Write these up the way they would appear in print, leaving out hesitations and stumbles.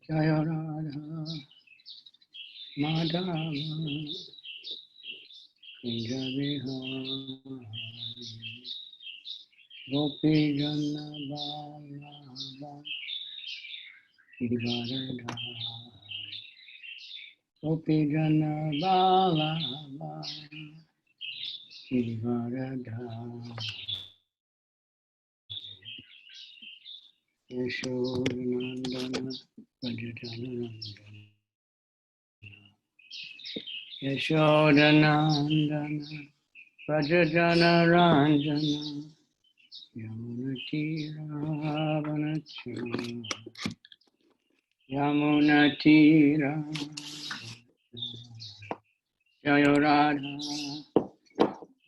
Jaya Radha Madhava Kunja Vihari Gopi Jana Vallabha Giridharadhari Gopi Jana Vallabha Giridharadhari Yashodanandana Prajajanandana Yashodanandana Prajajanarandana Yamunatiravanachana Yamunatira Jaya Radha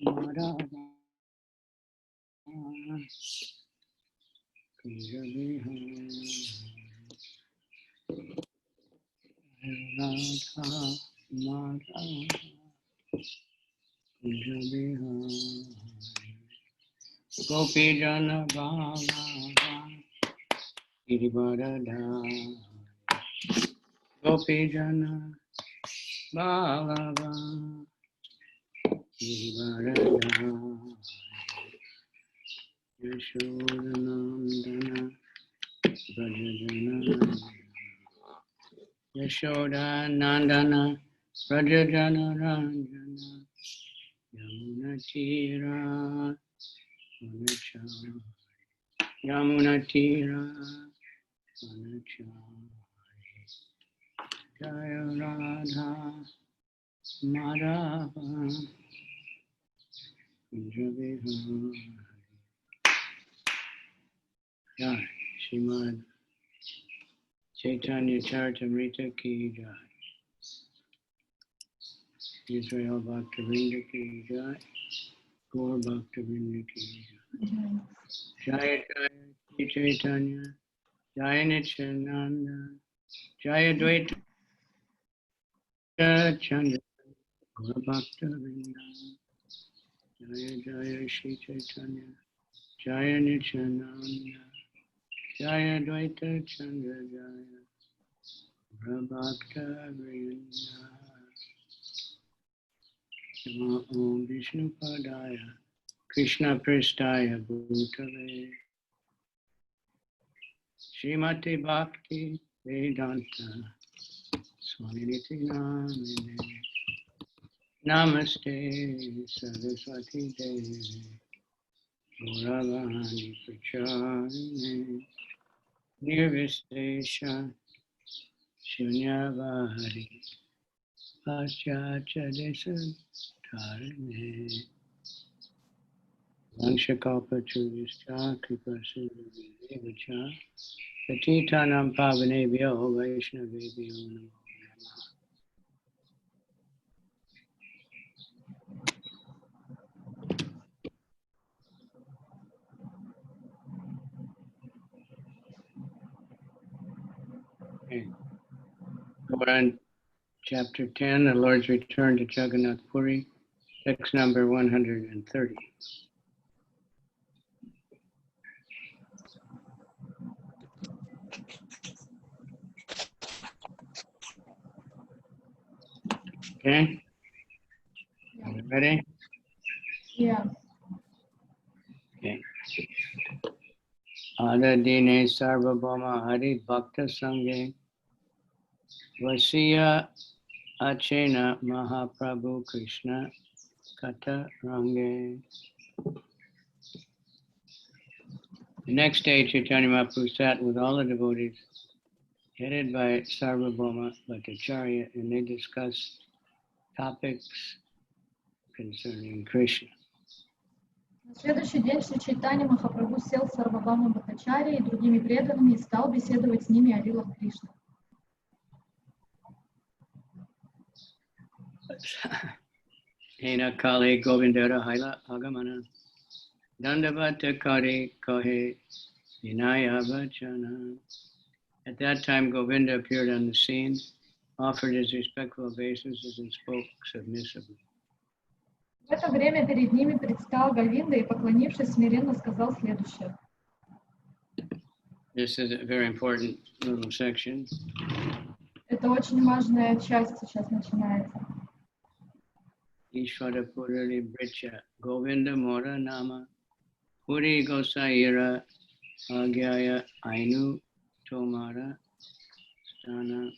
Madhava Kunja Vihari Radha Madhava Kunja Vihari Gopi Jana Vallabha Giridharadhari Gopi Jana Vallabha Giridharadhari Yashodanandana Prajajanarandana Yashodanandana Prajajanarandana Yamunatira Vanachari Yamunatira Vanachari Jaya Radha Madhava Kunja Vihari Jai Srimad Chaitanya-charitamrita ki jai. Israel Bhaktivinoda ki jai. Gaur Bhaktivinoda ki jai. Jaya Jaya Shri Chaitanya. Jaya Nityananda. Jaya Dvaita Chandra. Gaur Bhaktivinoda. Jaya Jaya Shri Chaitanya. Jaya Nityananda. Jaya Dvaita Chandra Jaya Prabhakta-vrinda. Namo Om Vishnu Padaya Krishna Pristaya Bhutale Srimati Bhakti Vedanta Swaminiti Namine Namaste Saraswati Devi Gauravani Pracharine Nirvistesha Shunyavadi Paschachadesa Dharane Vanshakalpaturvishcha Kripasidhavivacha Patitanam Pavanebhyo Vaishnavebhyo Namo Okay. We're on chapter 10, the Lord's return to Jagannatha Puri, text number 130. Okay? Are we ready? Yeah. Okay. Adadine Sarvabhauma Hari Bhakta Sanghe Vasiya Achena Mahaprabhu Krishna Kata Range. The next day, Chaitanya Mahaprabhu sat with all the devotees, headed by Sarvabhauma Bhattacharya, and they discussed topics concerning Krishna. На следующий день Шри Чайтанья Махапрабху сел с Сарвабхаумой Бхаттачарьей и другими преданными и стал беседовать с ними о лилах Кришны. Ena Kali Govindara Haila Agamana Dandavata Kari Kohe Vinaya Vachana. At that time, Govinda appeared on the scene, offered his respectful obeisances, and spoke submissively. В это время перед ними предстал Говинда и, поклонившись, смиренно сказал следующее. This is a very important little section. Это очень важная часть сейчас начинается. Ishvara Purali Bricha Govinda Mora Nama Puri Gosaira Agyaya Ainu Tomara Stana.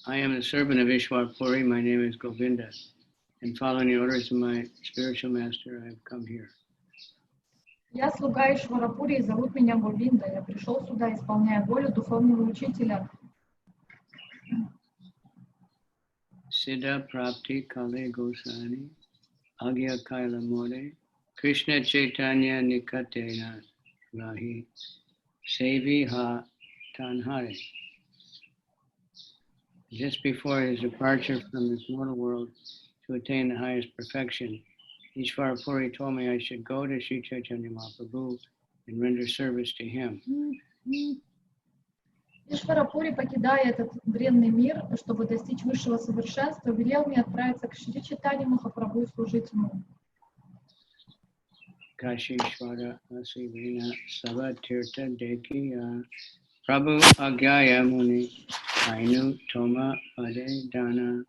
I am the servant of Ishvara Puri. My name is Govinda. And following the orders of my spiritual master, I have come here. Я слуга Ишвара Пури, и зовут меня Говинда. Я пришел сюда, исполняя волю духовного учителя. Siddha Prapti Kale Gosani Agya Kaila More Krishna Chaitanya Nikatena Rahi Sevi Ha Tanhare. Just before his departure from this mortal world to attain the highest perfection, Ishvara Puri told me I should go to Sri Chaitanya Mahaprabhu and render service to him. Ишвара Пури, покидая этот бренный мир, чтобы достичь высшего совершенства, велел мне отправиться к Шри Чайтанье Махапрабху и служить ему. Kashishvara Asivina Savatirtha Dekiya Prabhu Agyaya Muni Ainu Toma Pade Dana.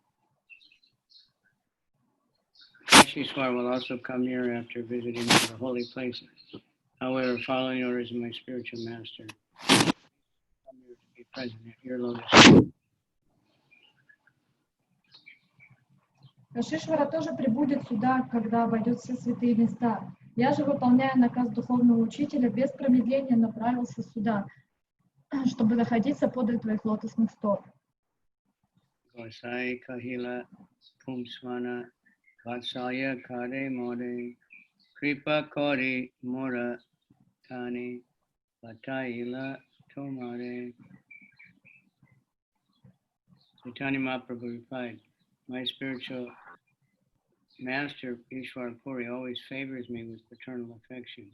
Kashishvara will also come here after visiting the holy places. However, following orders of my spiritual master, come here to be present at your lotus feet. Кашишвара тоже прибудет сюда, когда обойдет все святые места. Я же, выполняя наказ духовного учителя, без промедления направился сюда, чтобы находиться подле твоих лотосных стоп. Gosai Kahila Pumsvana Vatsalya Kare More Kripa Kori Mora Tani Vatayila Tomare. Chaitanya Mahaprabhu replied, my spiritual master Ishvara Puri always favors me with paternal affection.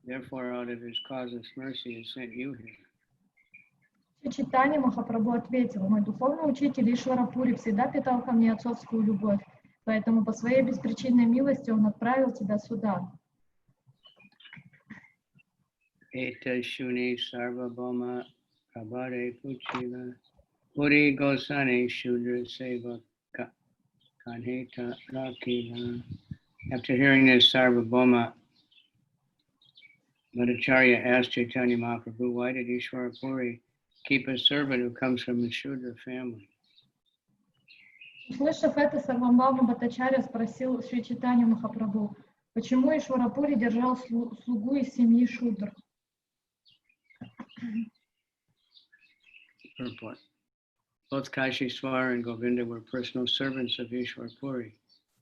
Therefore, out of his causeless mercy, he sent you here. Чайтанья Махапрабху ответил, мой духовный учитель Ишвара Пури всегда питал ко мне отцовскую любовь, поэтому по своей беспричинной милости он отправил тебя сюда. Eta Shuni Sarvabhauma Prabhare Puchila Puri Gosane Shudra Seva Kanheta Rakila. After hearing this, Sarvabhauma Madhacharya asked Chaitanya Mahaprabhu, why did Ishvara Puri keep a servant who comes from a Shudra family? Услышав это, Сарвабхаума Бхаттачарья спросил Шри Чайтанью Махапрабху, почему Ишвара Пури держал слугу из семьи Шудр? Purport. Both Kashishvara and Govinda were personal servants of Ishvara Puri.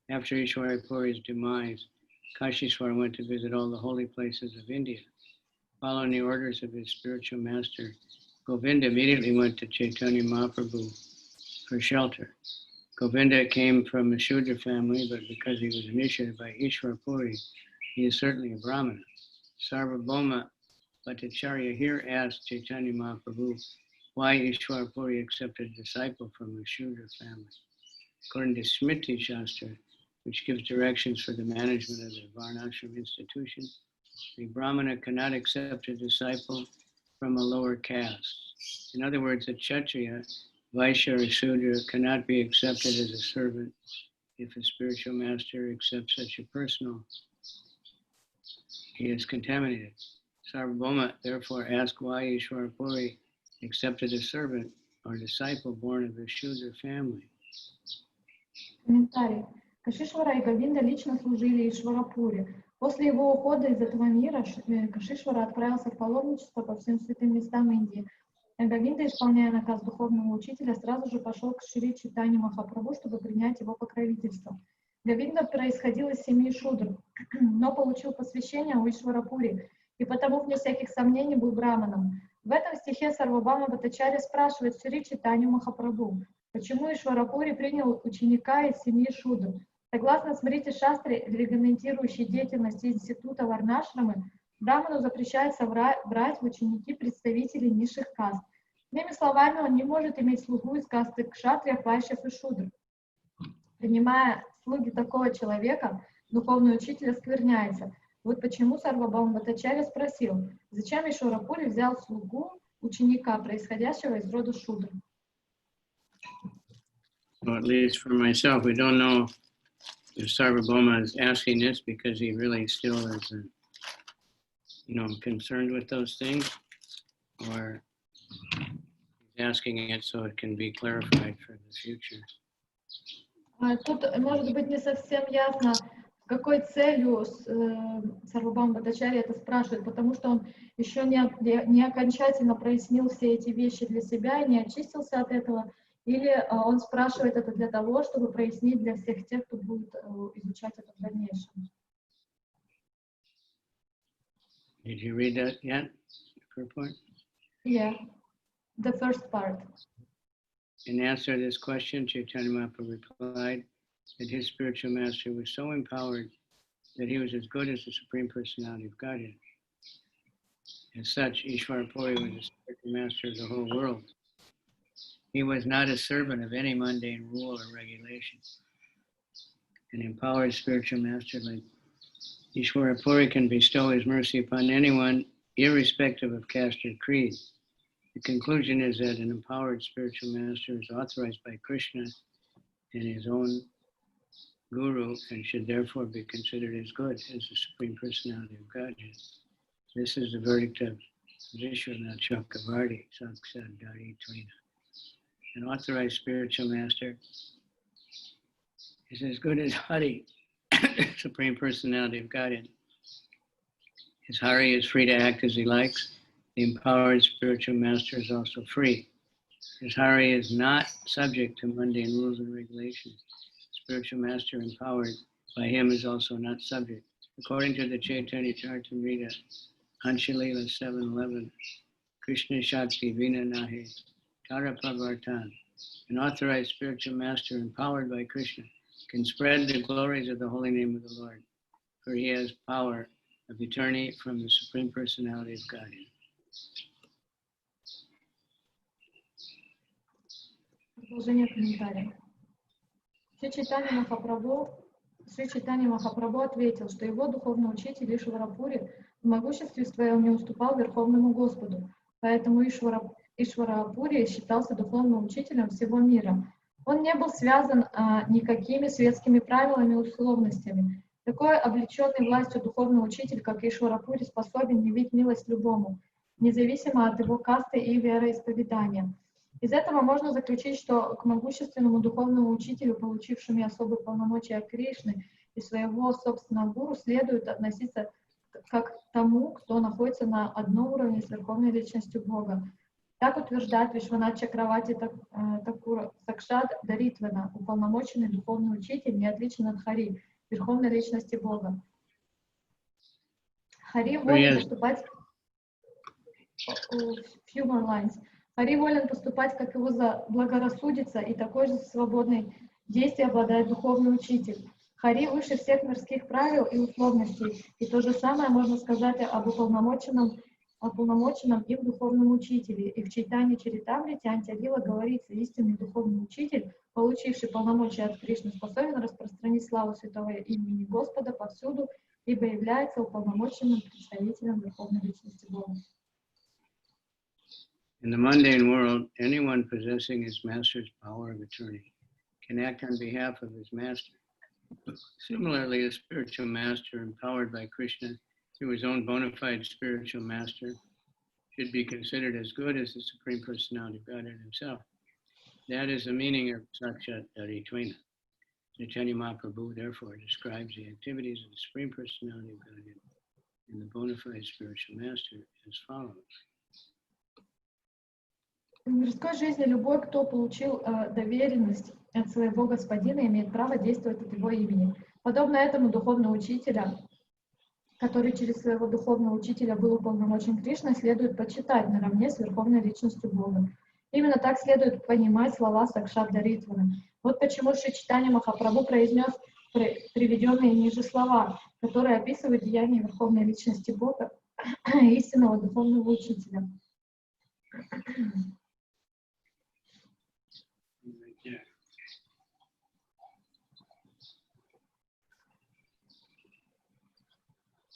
After Ishvara Puri's demise, Kashishvara went to visit all the holy places of India. Following the orders of his spiritual master, Govinda immediately went to Chaitanya Mahaprabhu for shelter. Govinda came from a Shudra family, but because he was initiated by Ishvara Puri, he is certainly a Brahmana. Sarvabhauma Bhattacharya here asked Chaitanya Mahaprabhu why Ishvara Puri accepted a disciple from a Shudra family. According to Smriti Shastra, which gives directions for the management of the Varnashram institution, the Brahmana cannot accept a disciple from a lower caste. In other words, a Kshatriya, Vaishya or Sudra cannot be accepted as a servant if a spiritual master accepts such a person. He is contaminated. Sarvabhauma therefore asked why Ishvara Puri accepted a servant or disciple born of a Shudra family. Комментарий. Кашишвара и Говинда лично служили Ишвара Пури. После его ухода из этого мира Кашишвара отправился в паломничество по всем святым местам Индии. Говинда, исполняя наказ духовного учителя, сразу же пошел к Шри Чайтанье Махапрабху, чтобы принять его покровительство. Говинда происходил из семьи Шудр, но получил посвящение у Ишвара Пури, и потому, вне всяких сомнений, был браманом. В этом стихе Сарвабхаума Бхаттачарья спрашивает Шри Чайтанью Махапрабху, почему Ишвара Пури принял ученика из семьи Шудр. Согласно Смрити Шастре, регламентирующей деятельность института Варнашрамы, браману запрещается брать в ученики представителей низших каст. Иными словами, он не может иметь слугу из касты кшатрия, вайшьев и шудр. Принимая слуги такого человека, духовный учитель оскверняется. Вот почему Сарвабхаума Бхаттачарья спросил, зачем Ишвара Пури взял слугу ученика, происходящего из рода Шудра. Well, at least for myself, we don't know if Sarvabhauma is asking this because he really still is, concerned with those things, or he's asking it so it can be clarified for the future. Тут, может быть, не совсем ясно, с какой целью Сарвабхаума Бхаттачарья это спрашивает, потому что он еще не окончательно прояснил все эти вещи для себя и не очистился от этого, или он спрашивает это для того, чтобы прояснить для всех тех, кто будет изучать это в дальнейшем. Did you read that yet? The purport? Yeah, the first part. In answer to this question, Chaitanya Mahaprabhu replied that his spiritual master was so empowered that he was as good as the Supreme Personality of Godhead. As such, Ishvara Puri was the spiritual master of the whole world. He was not a servant of any mundane rule or regulation. An empowered spiritual master like Ishvara Puri can bestow his mercy upon anyone, irrespective of caste or creed. The conclusion is that an empowered spiritual master is authorized by Krishna and his own guru and should therefore be considered as good as the Supreme Personality of Godhead. This is the verdict of Vishwanath Chakravarti, Sakshat Caritamrita. An authorized spiritual master is as good as Hari, Supreme Personality of Godhead. As Hari is free to act as he likes, the empowered spiritual master is also free. As Hari is not subject to mundane rules and regulations, spiritual master empowered by him is also not subject. According to the Chайтanьya-charitamrita, Madhya-lila 7:11, Krishna Shakti Vina Nahe Tarapavartan, an authorized spiritual master empowered by Krishna can spread the glories of the holy name of the Lord, for he has power of eternity from the Supreme Personality of Godhead. Продолжение комментария. Шри Чайтанья Махапрабху ответил, что его духовный учитель Ишвара Пури в могуществе своем не уступал Верховному Господу, поэтому Ишвара Пури считался духовным учителем всего мира. Он не был связан никакими светскими правилами и условностями. Такой облеченный властью духовный учитель, как Ишвара Пури, способен явить милость любому, независимо от его касты и вероисповедания. Из этого можно заключить, что к могущественному духовному учителю, получившему особые полномочия от Кришны и своего собственного гуру, следует относиться как к тому, кто находится на одном уровне с Верховной Личностью Бога. Так утверждает Вишванат Чакравати Такура Сакшат Даритвана, уполномоченный духовный учитель, не отличен от Хари, Верховной Личности Бога. Хари волен поступать Хари волен поступать, как его заблагорассудится, и такой же свободной действием обладает духовный учитель. Хари выше всех мирских правил и условностей, и то же самое можно сказать об уполномоченном им духовном учителе. И в Чайтанья-чаритамрите Мадхья-лила говорится, истинный духовный учитель, получивший полномочия от Кришны, способен распространить славу святого имени Господа повсюду, ибо является уполномоченным представителем Верховной Личности Бога. In the mundane world, anyone possessing his master's power of attorney can act on behalf of his master. Similarly, a spiritual master empowered by Krishna through his own bona fide spiritual master should be considered as good as the Supreme Personality of Godhead himself. That is the meaning of Sakshat Caritamrita. Chaitanya Mahaprabhu therefore describes the activities of the Supreme Personality of Godhead and the bona fide spiritual master as follows. В мирской жизни любой, кто получил доверенность от своего господина, имеет право действовать от его имени. Подобно этому духовного учителя, который через своего духовного учителя был уполномочен Кришной, следует почитать наравне с Верховной Личностью Бога. Именно так следует понимать слова Сакшат Даритвана. Вот почему Шри Чайтанья Махапрабху произнес приведенные ниже слова, которые описывают деяния Верховной Личности Бога, истинного духовного учителя.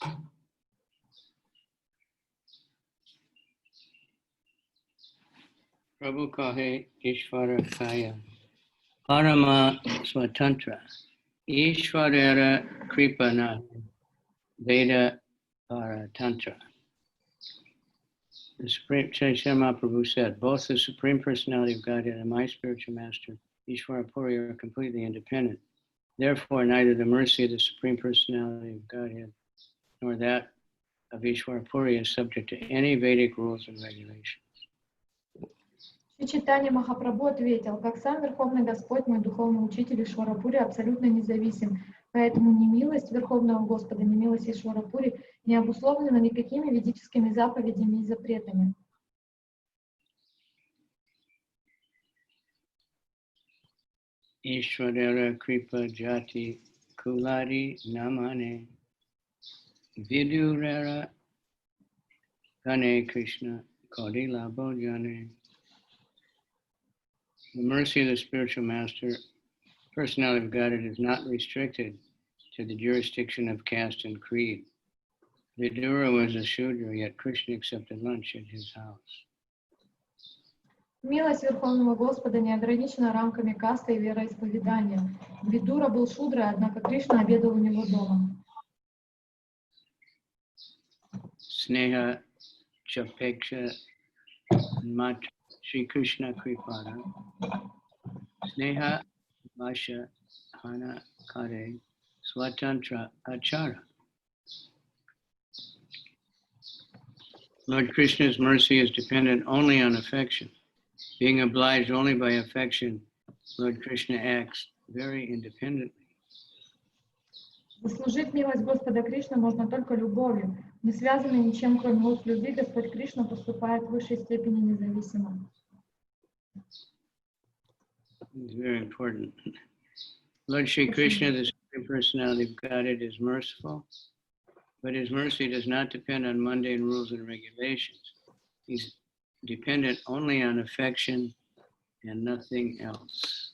Yeah. Prabhu kahe Ishvara kaya Parama Swatantra Ishvarera Kripana Veda Paratantra. The Supreme Chaitanya Mahaprabhu said, both the Supreme Personality of Godhead and my spiritual master, Ishvara Puri, are completely independent. Therefore, neither the mercy of the Supreme Personality of Godhead nor that of Ishvara Puri is subject to any Vedic rules and regulations. И Чайтанья Махапрабху ответил, как сам Верховный Господь, мой духовный учитель Ишвара Пури, абсолютно независим, поэтому ни милость Верховного Господа, ни милость Ишвара Пури не обусловлена никакими ведическими заповедями и запретами. Ishvara Kripa Jati Kulari Namane Vidurera Gane Krishna Kodila Bhojane. The mercy of the spiritual master, personality of Godhead, is not restricted to the jurisdiction of caste and creed. Vidura was a Shudra, yet Krishna accepted lunch at his house. Милость Верховного Господа не ограничена рамками касты и вероисповедания. Видура был шудрой, однако Кришна обедал у него дома. Sneha Chapeksha Matra Shri Krishna Kripada Sneha Vasha Hana Kare Swatantra Achara. Lord Krishna's mercy is dependent only on affection. Being obliged only by affection, Lord Krishna acts very independently. Заслужить милость Господа Кришны можно только любовью. Не связанный ничем, кроме уст любви, Господь Кришна поступает в высшей степени независимо. It's very important. Lord Shri Krishna, the Supreme Personality of Godhead, is merciful, but his mercy does not depend on mundane rules and regulations. He's dependent only on affection and nothing else.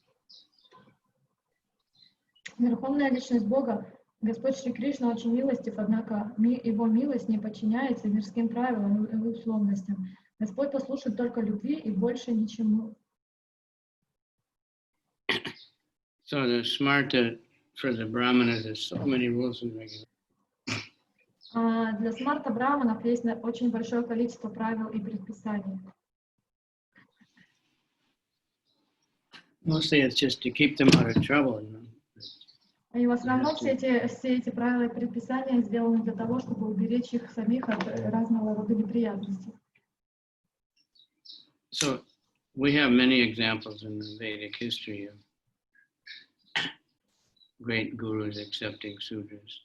Верховная личность Бога, Господь Шри Кришна очень милостив, однако его милость не подчиняется мирским правилам и условностям. Господь послушен только любви и больше ничему. So the smarta for the brahmanas, there's so many rules and regulations. Для смарта браманов есть очень большое количество правил и предписаний. Mostly it's just to keep them out of trouble, you know. И в основном все эти правила и предписания сделаны для того, чтобы уберечь их самих от разного рода неприятностей. So we have many examples in the Vedic history of great gurus accepting sudras.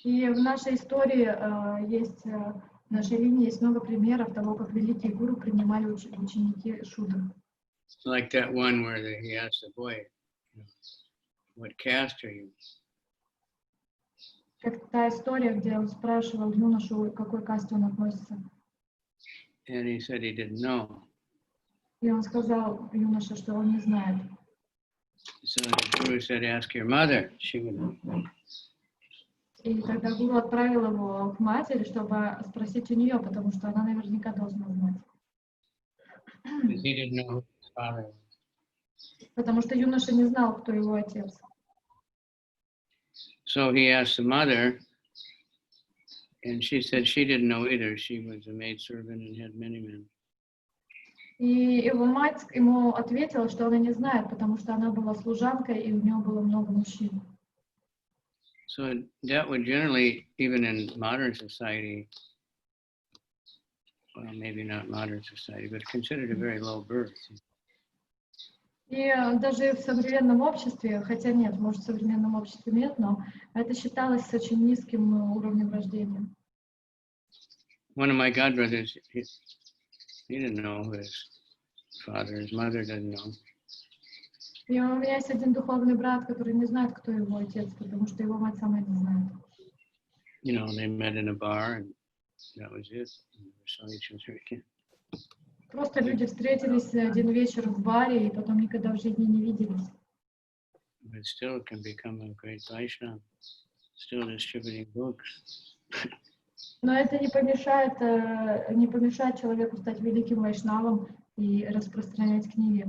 И в нашей истории в нашей линии есть много примеров того, как великие гуру принимали ученики шудр. Like that one where he asked the boy, what caste are you? Как та история, где он спрашивал юношу, к какой касте он относится. And he said he didn't know. И он сказал юноше, что он не знает. So the guru said, ask your mother, she would know. И тогда гуру отправил его к матери, чтобы спросить у нее, потому что она наверняка должна знать. Because he didn't know who his father was. Потому что юноша не знал, кто его отец. So he asked the mother, and she said she didn't know either. She was a maidservant and had many men. И его мать ему ответила, что она не знает, потому что она была служанкой, и у нее было много мужчин. So that would generally, even in modern society, well, maybe not modern society, but considered a very low birth. И даже в современном обществе, хотя нет, может, в современном обществе нет, но это считалось очень низким уровнем рождения. One of my godbrothers, he didn't know who his father, his mother didn't know. И у меня есть один духовный брат, который не знает, кто его отец, потому что его мать сама не знает. You know, they met in a bar, and that was it. They saw each other again. Просто люди встретились один вечер в баре, и потом никогда в жизни не виделись. But still can become a great Vaishnava, still distributing books. Но это не помешает человеку стать великим вайшнавом, и распространять книги.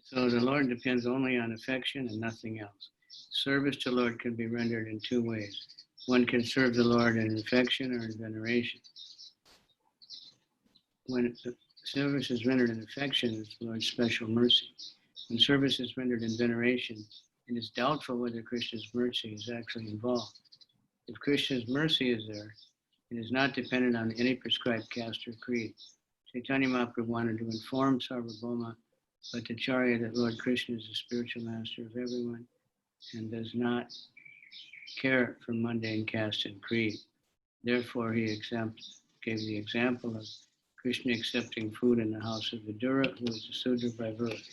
So the Lord depends only on affection and nothing else. Service to the Lord can be rendered in two ways. One can serve the Lord in affection or in veneration. When the service is rendered in affection, it's the Lord's special mercy. When service is rendered in veneration, it is doubtful whether Krishna's mercy is actually involved. If Krishna's mercy is there, it is not dependent on any prescribed caste or creed. Chaitanya Mahaprabhu wanted to inform Sarvabhauma Bhattacharya that Lord Krishna is the spiritual master of everyone and does not care for mundane caste and creed. Therefore, he gave the example of Krishna accepting food in the house of Vidura, who is a Sudra by birth.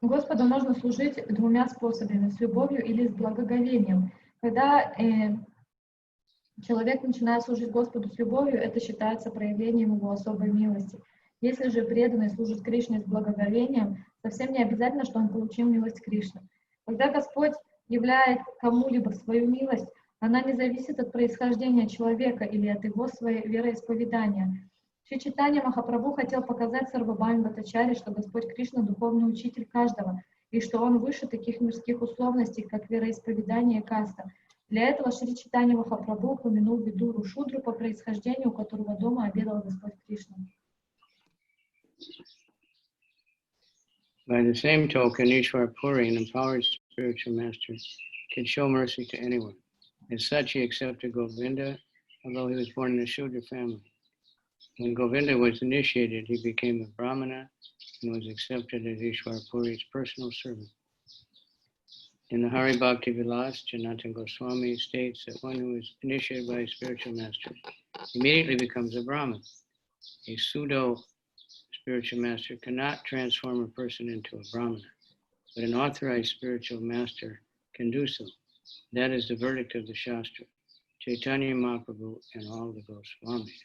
Господу можно служить двумя способами, с любовью или с благоговением. Когда человек начинает служить Господу с любовью, это считается проявлением его особой милости. Если же преданный служит Кришне с благоговением, совсем не обязательно, что он получил милость Кришны. Когда Господь являет кому-либо свою милость, она не зависит от происхождения человека или от его своей вероисповедания. Шри Чайтанья Махапрабху хотел показать Сарвабхауме Бхаттачарье, что Господь Кришна — духовный учитель каждого, и что он выше таких мирских условностей, как вероисповедание и каста. Для этого Шри Чайтанья Махапрабху упомянул Видуру Шудру по происхождению, у которого дома обедал Господь Кришна. By the same token, Ishwara Puri, an empowered spiritual master, can show mercy to anyone. As such, he accepted Govinda, although he was born in a Shudra family. When Govinda was initiated, he became a Brahmana and was accepted as Ishwara Puri's personal servant. In the Hari Bhakti Vilas, Jagannatha Goswami states that one who is initiated by a spiritual master immediately becomes a Brahman. A pseudo-spiritual master cannot transform a person into a Brahmana, but an authorized spiritual master can do so. That is the verdict of the Shastra, Chaitanya Mahaprabhu and all the Goswamis.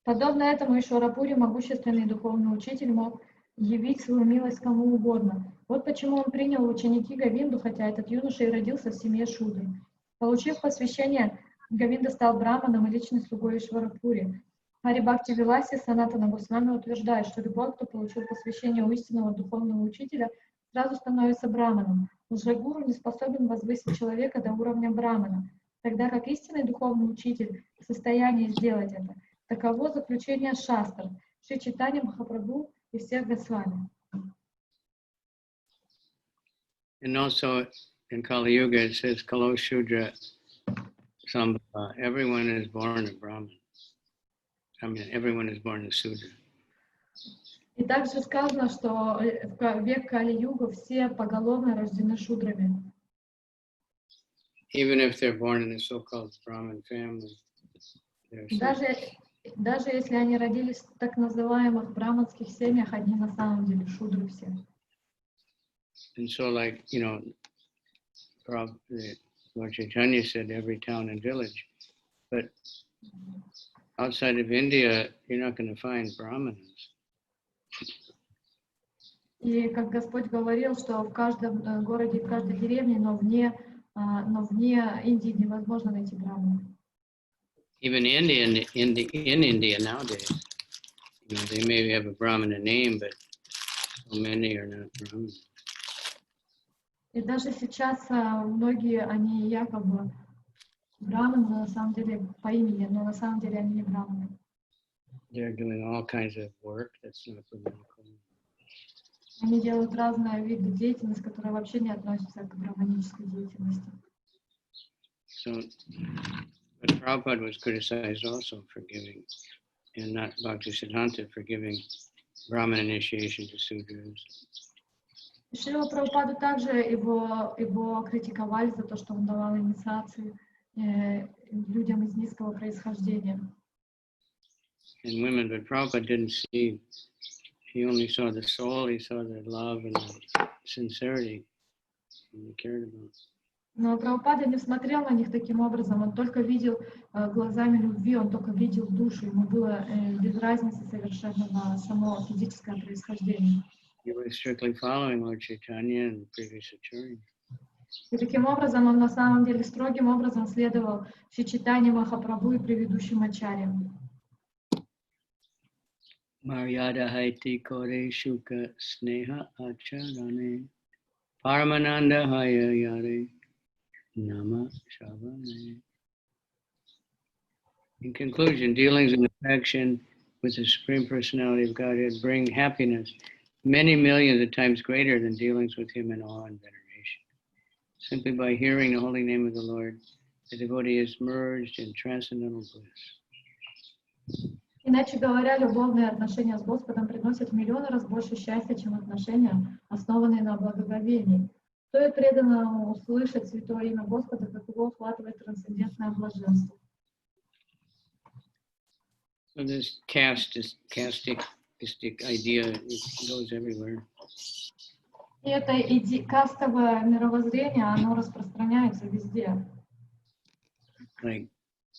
Подобно этому Ишвара Пури, могущественный духовный учитель, мог явить свою милость кому угодно. Вот почему он принял в ученики Говинду, хотя этот юноша и родился в семье Шудры. Получив посвящение, Говинда стал браманом и личным слугой Ишвара Пури. Хари Бхакти Виласе Санатана Госвами утверждает, что любой, кто получил посвящение у истинного духовного учителя, сразу становится браманом. Лжегуру не способен возвысить человека до уровня брамана, тогда как истинный духовный учитель в состоянии сделать это. Таково заключение шастр, Шри Чайтанья Махапрабху и всех Госвами. And also in Kali Yuga it says Kalo Shudra Sambhava. Everyone is born a Brahman. I mean, everyone is born a Sudra. И также сказано, что в век Кали-юга все поголовно рождены шудрами. Even if they're born in a so-called Brahmin family, Даже если они родились в так называемых браманских семьях, они на самом деле шудры все. And so, like, you know, Lord Chaitanya said every town and village, but outside of India, you're not going to find Brahmanas. И как Господь говорил, что в каждом городе, в каждой деревне, но вне Индии невозможно найти браманов. Even in India nowadays, you know, they may have a Brahmana name, but so many are not Brahmanas. И даже сейчас многие, они якобы браманы, но на самом деле по имени, но на самом деле они не браманы. They're doing all kinds of work that's not Brahmanical. Они делают разные виды деятельности, которые вообще не относятся к браманической деятельности. So, but Prabhupada was criticized also for giving, and not Bhaktisiddhanta, for giving Brahman initiation to Sudras. Шрила Прабхупаду также его критиковали за то, что он давал инициации людям из низкого происхождения. And women, but Prabhupada didn't see, he only saw the soul, he saw the love and the sincerity he cared about. Но Прабхупада не смотрел на них таким образом, он только видел глазами любви, он только видел душу, ему было без разницы совершенно на само физическое происхождение. He was strictly following Lord Chaitanya and previous Acharya. И таким образом он на самом деле строгим образом следовал Чайтанье Махапрабху и предыдущим ачарьям. Maryada haiti kore shuka sneha acharane Paramananda haya yare nama shavane. In conclusion, dealings in affection with the Supreme Personality of Godhead bring happiness many millions of times greater than dealings with Him in awe and veneration. Simply by hearing the holy name of the Lord, the devotee is merged in transcendental bliss. Иначе говоря, любовные отношения с Господом приносят в миллионы раз больше счастья, чем отношения, основанные на благоговении. Стоит преданному услышать святое имя Господа, как его охватывает трансцендентное блаженство. So this casteistic idea goes everywhere. И это кастовое мировоззрение, оно распространяется везде. Like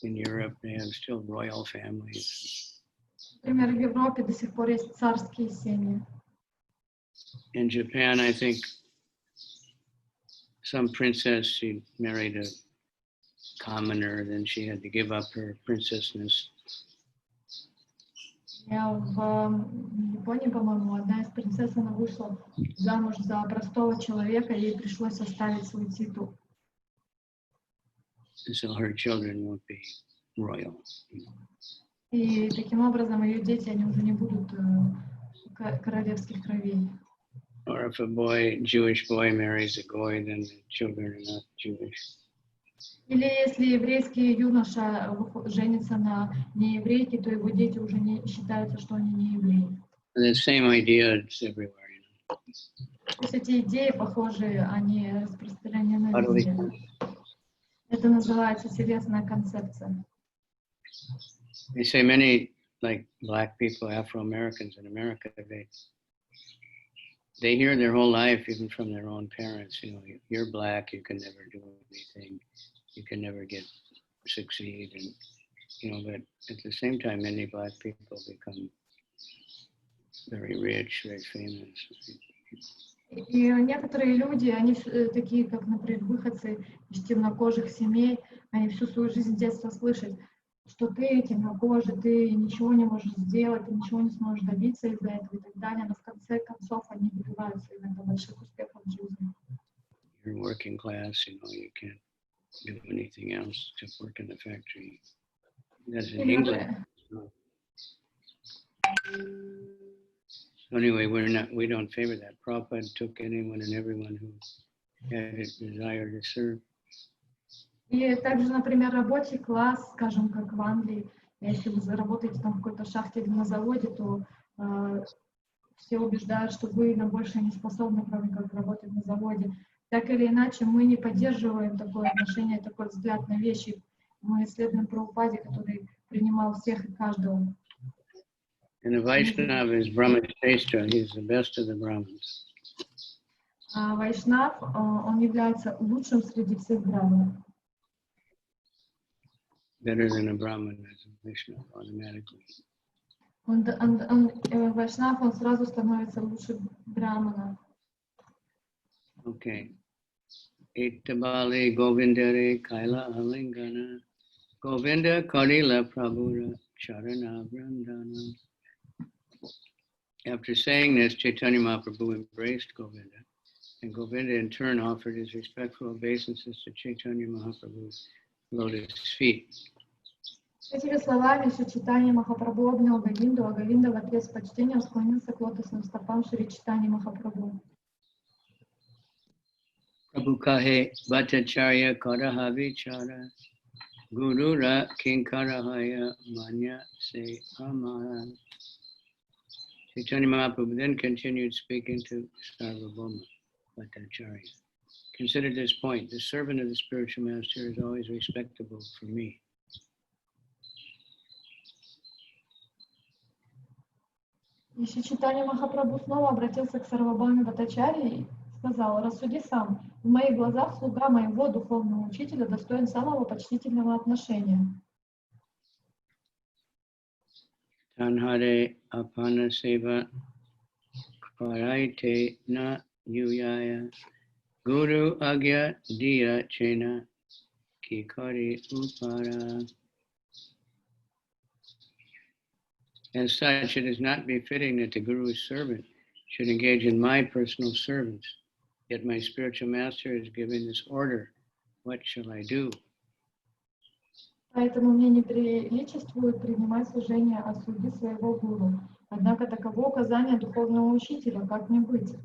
in Europe, they have still royal families. Например, в Европе до сих пор есть царские семьи. In Japan, I think some princess, she married a commoner, then she had to give up her princessness. В Японии, по-моему, одна из принцесс, она вышла замуж за простого человека, ей пришлось оставить свой титул. So her children won't be royal. И таким образом ее дети, они уже не будут королевских кровей. Or if a Jewish boy marries a goy, then the children are not Jewish. Или если еврейский юноша женится на нееврейке, то его дети уже не считаются, что они не евреи. The same idea is everywhere, you know. То есть эти идеи похожие, они распространены везде. Это называется телесная концепция. They say many, like black people, Afro-Americans in America, they hear their whole life, even from their own parents, you know, you're black, you can never do anything, you can never succeed, and you know, but at the same time, many black people become very rich, very famous. И некоторые люди, они такие, как, например, выходцы из темнокожих семей, они всю свою жизнь с детства слышат, что ты темнокожий, ты ничего не можешь сделать, ты ничего не сможешь добиться из-за этого и так далее, но в конце концов они добиваются иногда больших успехов в жизни. You're working class, you know, you can't do anything else except work in the factory. That's in England. So anyway, we don't favor that. Prabhupada took anyone and everyone who had a desire to serve. И также, например, рабочий класс, скажем, как в Англии, если вы работаете там в какой-то шахте или на заводе, то все убеждают, что вы на большее не способны, кроме как работать на заводе. Так или иначе, мы не поддерживаем такое отношение, такой взгляд на вещи. Мы следуем Прабхупаде, который принимал всех и каждого. And the Vaishnava is Brahmashreshtha, he's the best of the Brahmins. А Вайшнав, он является лучшим среди всех браманов. Better than a Brahmin as a Vaishnava automatically. Вайшнав, он сразу становится лучше брамана. Okay. Ittabali Govindare Kaila Alingana Govinda Karila Prabhura Charana Vrandana. After saying this, Chaitanya Mahaprabhu embraced Govinda, and Govinda in turn offered his respectful obeisances to Chaitanya Mahaprabhu's lotus feet. Этими словами Чайтанья Махапрабху обнял Говинду, а Говинда в ответ с почтением склонился к лотосным стопам Шри Чайтаньи Махапрабху. Prabhu kahe bhattacharya karaha vichara gurura kinkarahaya manya se amara. Chaitanya Mahaprabhu then continued speaking to Sarvabhauma Bhattacharya. Consider this point, the servant of the spiritual master is always respectable for me. И Чайтанья Махапрабху снова обратился к Сарвабхауме Бхаттачарье и сказал: рассуди сам, в моих глазах слуга моего духовного учителя достоин самого почтительного отношения. Tanhare apana seva karaite na yuyaya Guru agya diya chena ki kari upara. As such, it is not befitting that the Guru's servant should engage in my personal service. Yet my spiritual master is giving this order. What shall I do? Поэтому мне не приличествует принимать служение от слуги своего гуру. Однако таково указание духовного учителя, как мне быть.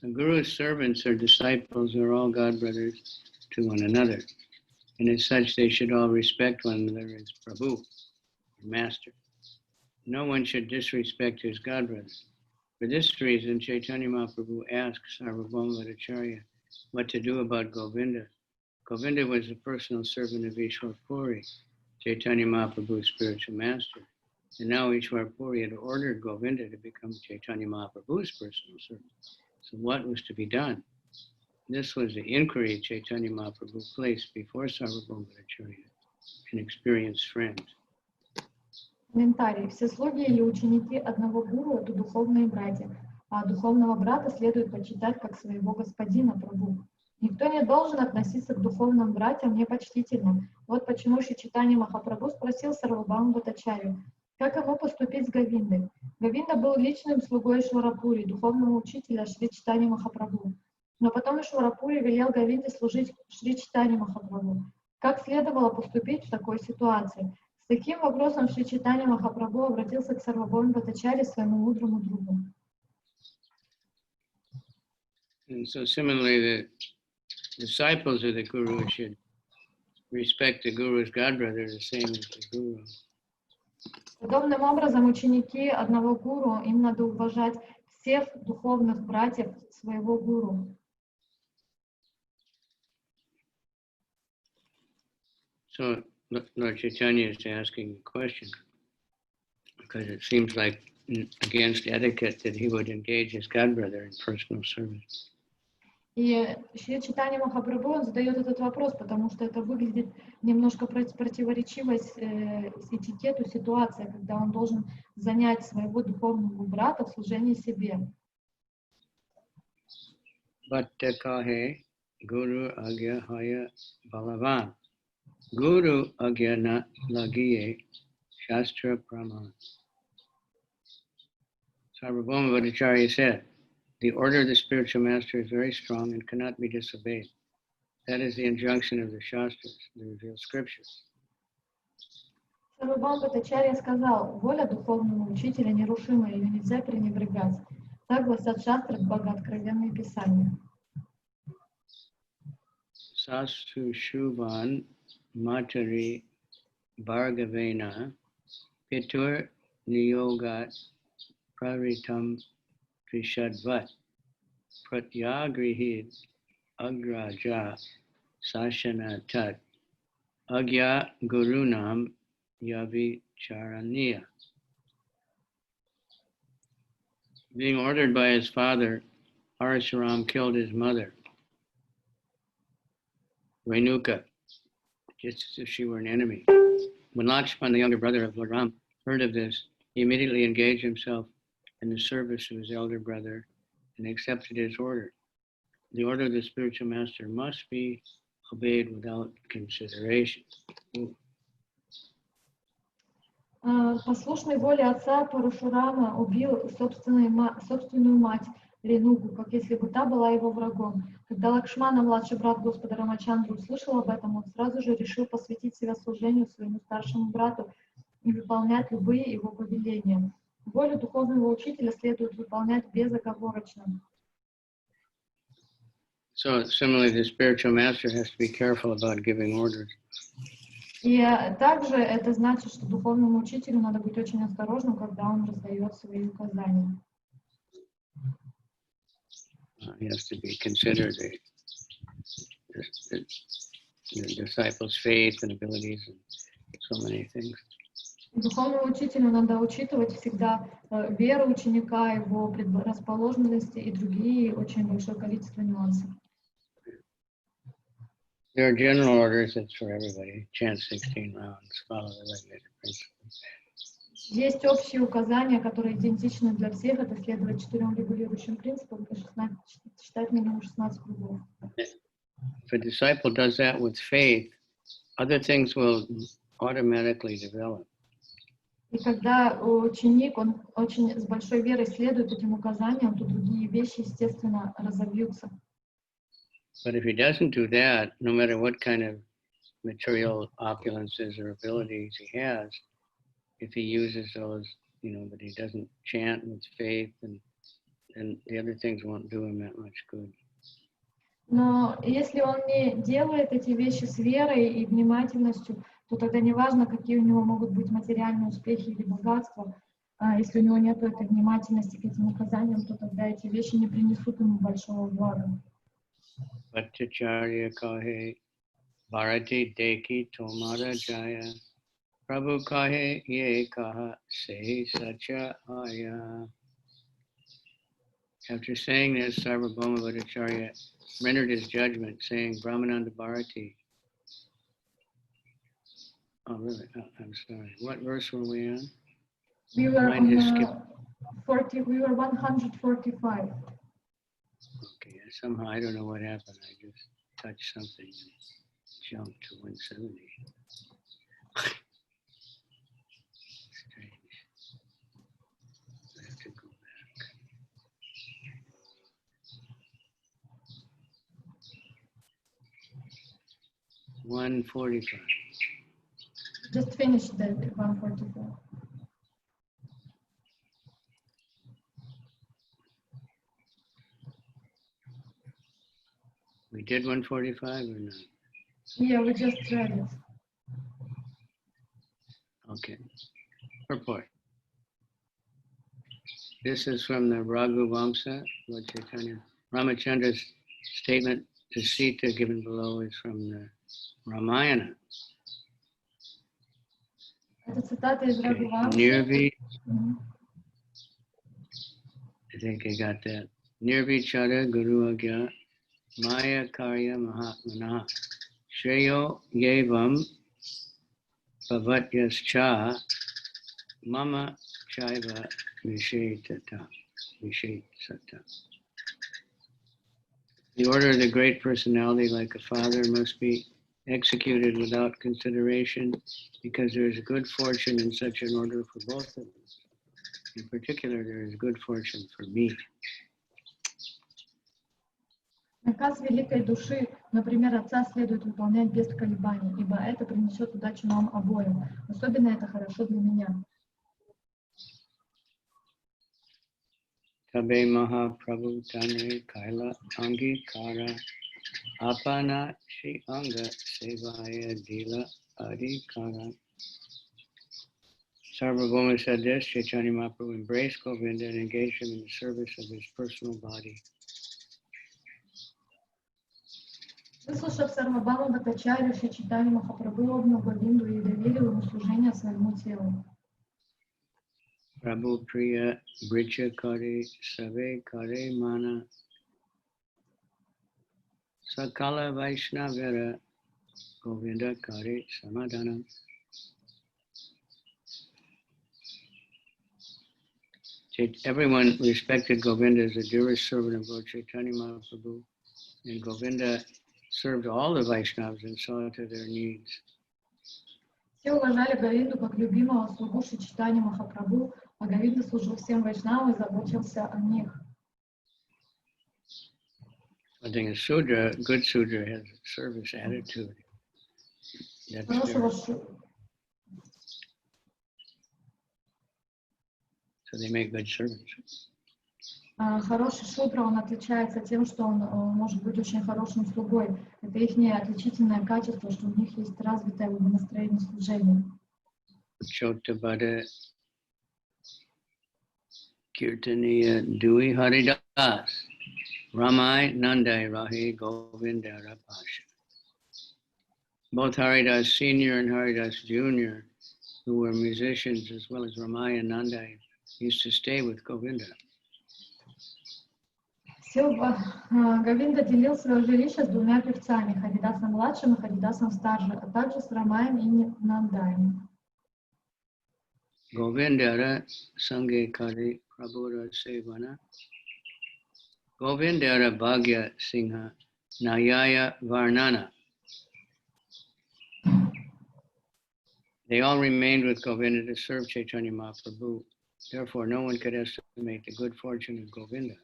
The Guru's servants or disciples are all God brothers to one another, and as such they should all respect one another as Prabhu, Master. No one should disrespect his God brother. For this reason, Chaitanya Mahaprabhu asked Sarvabhauma Bhattacharya what to do about Govinda. Govinda was the personal servant of Ishwar Puri, Chaitanya Mahaprabhu's spiritual master. And now Ishwar Puri had ordered Govinda to become Chaitanya Mahaprabhu's personal servant. So what was to be done? This was the inquiry Chaitanya Mahaprabhu placed before Sarvabhauma Bhattacharya, an experienced friend. Комментарий. Все слуги или ученики одного гуру — это духовные братья, а духовного брата следует почитать как своего господина, Прабху. Никто не должен относиться к духовным братьям непочтительно. Вот почему Шри Чайтанья Махапрабху спросил Сарвабхауму Бхаттачарью, как ему поступить с Говиндой. Говинда был личным слугой Ишвара-Пури, духовного учителя Шри Чайтаньи Махапрабху. Но потом Ишвара-Пури велел Говинде служить Шри Чайтаньи Махапрабху. Как следовало поступить в такой ситуации? С таким вопросом Шри Чайтанья Махапрабху обратился к Сарвабхауму Бхаттачарье, своему мудрому другу. And so similarly, the disciples of the Guru should respect the Guru's godbrother the same as the Guru. Подобным образом, ученики одного гуру, им надо уважать всех духовных братьев своего гуру. So Lord Chaitanya is asking a question because it seems like against etiquette that he would engage his godbrother in personal service. И Шри Чайтанья Махапрабху, он задает этот вопрос, потому что это выглядит немножко противоречивой с этикету ситуации, когда он должен занять своего духовного брата в служении себе. Bhatta kahe Guru agya haya balavan. Guru agya na lagiye shastra praman. Sarvabhauma Bhattacharya said, the order of the spiritual master is very strong and cannot be disobeyed. That is the injunction of the Shastras, the revealed scriptures. Сарвабхауму Бхаттачарья сказал, воля духовного учителя нерушимая, ее нельзя пренебрегать. Так гласят шастры, богооткровенные писания. Sastu Shubhan Matari Bhargavena Pitur Niyogat Praritam Trishadvat Pratyagrihid Agraja Sashana Tat Agya Gurunam Yavi Charaniya. Being ordered by his father, Parashuram killed his mother, Renuka, just as if she were an enemy. When Lakshman, the younger brother of Lord Ram, heard of this, he immediately engaged himself in the service of his elder brother and accepted his order. The order of the spiritual master must be obeyed without consideration. Послушной воле отца Парашурама убил собственную мать Ренугу, как если бы та была его врагом. Когда Лакшмана, младший брат Господа Рамачандры, услышал об этом, он сразу же решил посвятить себя служению своему старшему брату и выполнять любые его повеления. Волю духовного учителя следует выполнять безоговорочно. So similarly, the spiritual master has to be careful about giving orders. И также это значит, что духовному учителю надо быть очень осторожным, когда он раздает свои указания. He has to be considered the disciples' faith and abilities and so many things. Духовному учителю надо учитывать всегда веру ученика, его предрасположенности и другие очень большое количество нюансов. There are general orders, it's for everybody. Chant 16 rounds, follow the regulated principles. Есть общие указания, которые идентичны для всех. Это следовать 4 регулирующим принципам и читать минимум 16 кругов. If a disciple does that with faith, other things will automatically develop. И когда ученик, он очень с большой верой следует этим указаниям, то другие вещи, естественно, разовьются. But if he doesn't do that, no matter what kind of material opulences or abilities he has, if he uses those, but he doesn't chant with faith, and the other things won't do him that much good. Но если он не делает эти вещи с верой и внимательностью, то тогда не важно, какие у него могут быть материальные успехи или богатства. Если у него нет этой внимательности к этим указаниям, то тогда эти вещи не принесут ему большого блага. Bhattacharya Bharati Deki Tomara Jaya Prabhu kahe ye kaha se sacha aya. After saying this, Sarvabhauma Bhattacharya rendered his judgment, saying, Brahmananda Bharati. Oh, really? Oh, I'm sorry. What verse were we on? We were on 145. Okay, somehow I don't know what happened. I just touched something and jumped to 170. Strange. I have to go back. 145. Just finished the 144. We did 145 or not? Yeah, we just read it. Okay. Purport. This is from the Raghu Vamsa, Lord Chaitanya. Ramachandra's statement to Sita given below is from the Ramayana. Это цитата из Рагу Вамсы. Nirvi. I think I got that. Nirvichara Guru Agya Maya Karya Mahatmana Shreyo Yevam Bhavatyascha Mama Chaiva Vishetata. The order of the great personality, like a father, must be executed without consideration, because there is good fortune in such an order for both of us. In particular, there is good fortune for me. Наказ великой души, например, отца следует выполнять без колебаний, ибо это принесет удачу нам обоим. Особенно это хорошо для меня. Tabe Mahaprabhu Tane Kaila Angi Kara Apana Shi Anga Sevaya Dila Adhikara. Sarvabhauma said this, Chaitanya Mahaprabhu embraced Govinda and engaged him in the service of his personal body. Выслушав Сарвабхаума Бхаттачарью, Шри Чайтанья Махапрабху обнял Говинду и доверил ему служение своему телу. Prabhu Priya Bricha Kare Save Kare Mana Sakala Vaishnavara Govinda Kare Samadana. Everyone respected Govinda as the dearest servant of Lord Chaitanya Mahaprabhu, and Govinda served all the Vaishnavas and saw to their needs. Все уважали Говинду как любимого слугу Шри Чайтаньи Махапрабху, а Говинда служил всем вайшнавам и заботился о них. I think a Sudra, good Sudra, has a service attitude. So they make good servants. Хороший шудра, он отличается тем, что он может быть очень хорошим слугой. Это их отличительное качество, что у них есть развитое настроение служения. Chotabada Kirtaniya Dui Haridas Ramai Nandai Rahi Govinda Rapasha. Both Haridas Senior and Haridas Junior, who were musicians, as well as Ramai and Nandai, used to stay with Govinda. Говинда делил свое жилище с двумя певцами, Харидасом младшим и Харидасом старшим, а также с Рамаем и Нандаем. Govindara Sange Kari Prabhura Sevana Govindara Bhagya Singha Nayaya Varnana. They all remained with Govinda to serve Chaitanya Mahaprabhu. Therefore, no one could estimate the good fortune of Govinda.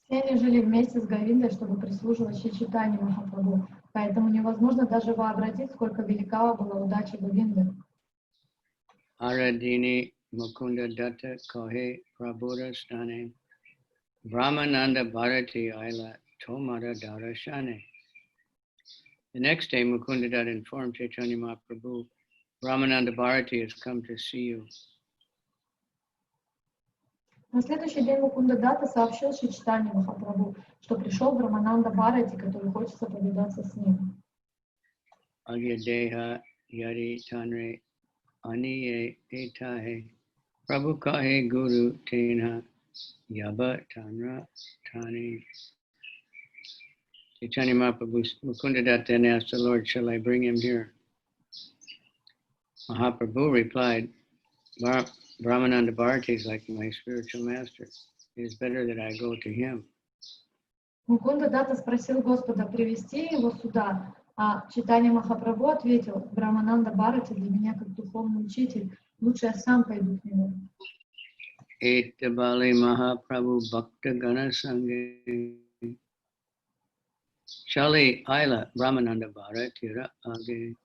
Все они жили вместе с Говиндой, чтобы прислуживать Шри Чайтанье Махапрабху, поэтому невозможно даже вообразить, сколько велика была удача Говинды. Aradini Mukunda Datta Kohe Prabhuda Stane Brahmananda Bharati Aila Tomara Darashane. The next day, Mukunda Datta informed Chaitanya Mahaprabhu, Brahmananda Bharati has come to see you. На следующий день Мукунда Датта сообщил Шри Чайтанье Махапрабху, что пришел Брамананда Бхарати, который хочет повидаться с ним. Agyadeha Yari Tanre Aniye Etahe Prabhu Kahe Guru Tena Yaba Tanra Tani. Chaitanya Mahaprabhu Mukunda Datta then asked the Lord, shall I bring him here? Mahaprabhu replied, Brahmananda Bharati is like my spiritual master. It is better that I go to him. Мукунда Датта спросил Господа привести его сюда, а Чайтанья Махапрабху ответил, Брамананда Бхарати для меня как духовный учитель, лучше я сам пойду к нему. Ettabali Mahaprabhu Bhakta Gana Sange Shali Aila Brahmananda Bharati Age.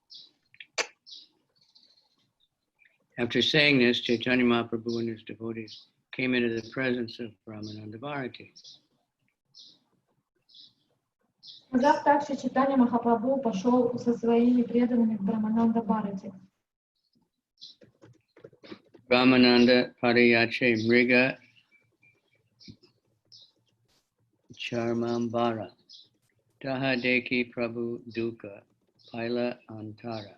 After saying this, Chaitanya Mahaprabhu and his devotees came into the presence of Brahmananda Bharati. Сказав так, Шри Чайтанья Махапрабху пошел со своими преданными к Брамананда Бхарати. Brahmananda Pariyache Mriga Charmambara Tahadeki Prabhu Duka Paila Antara.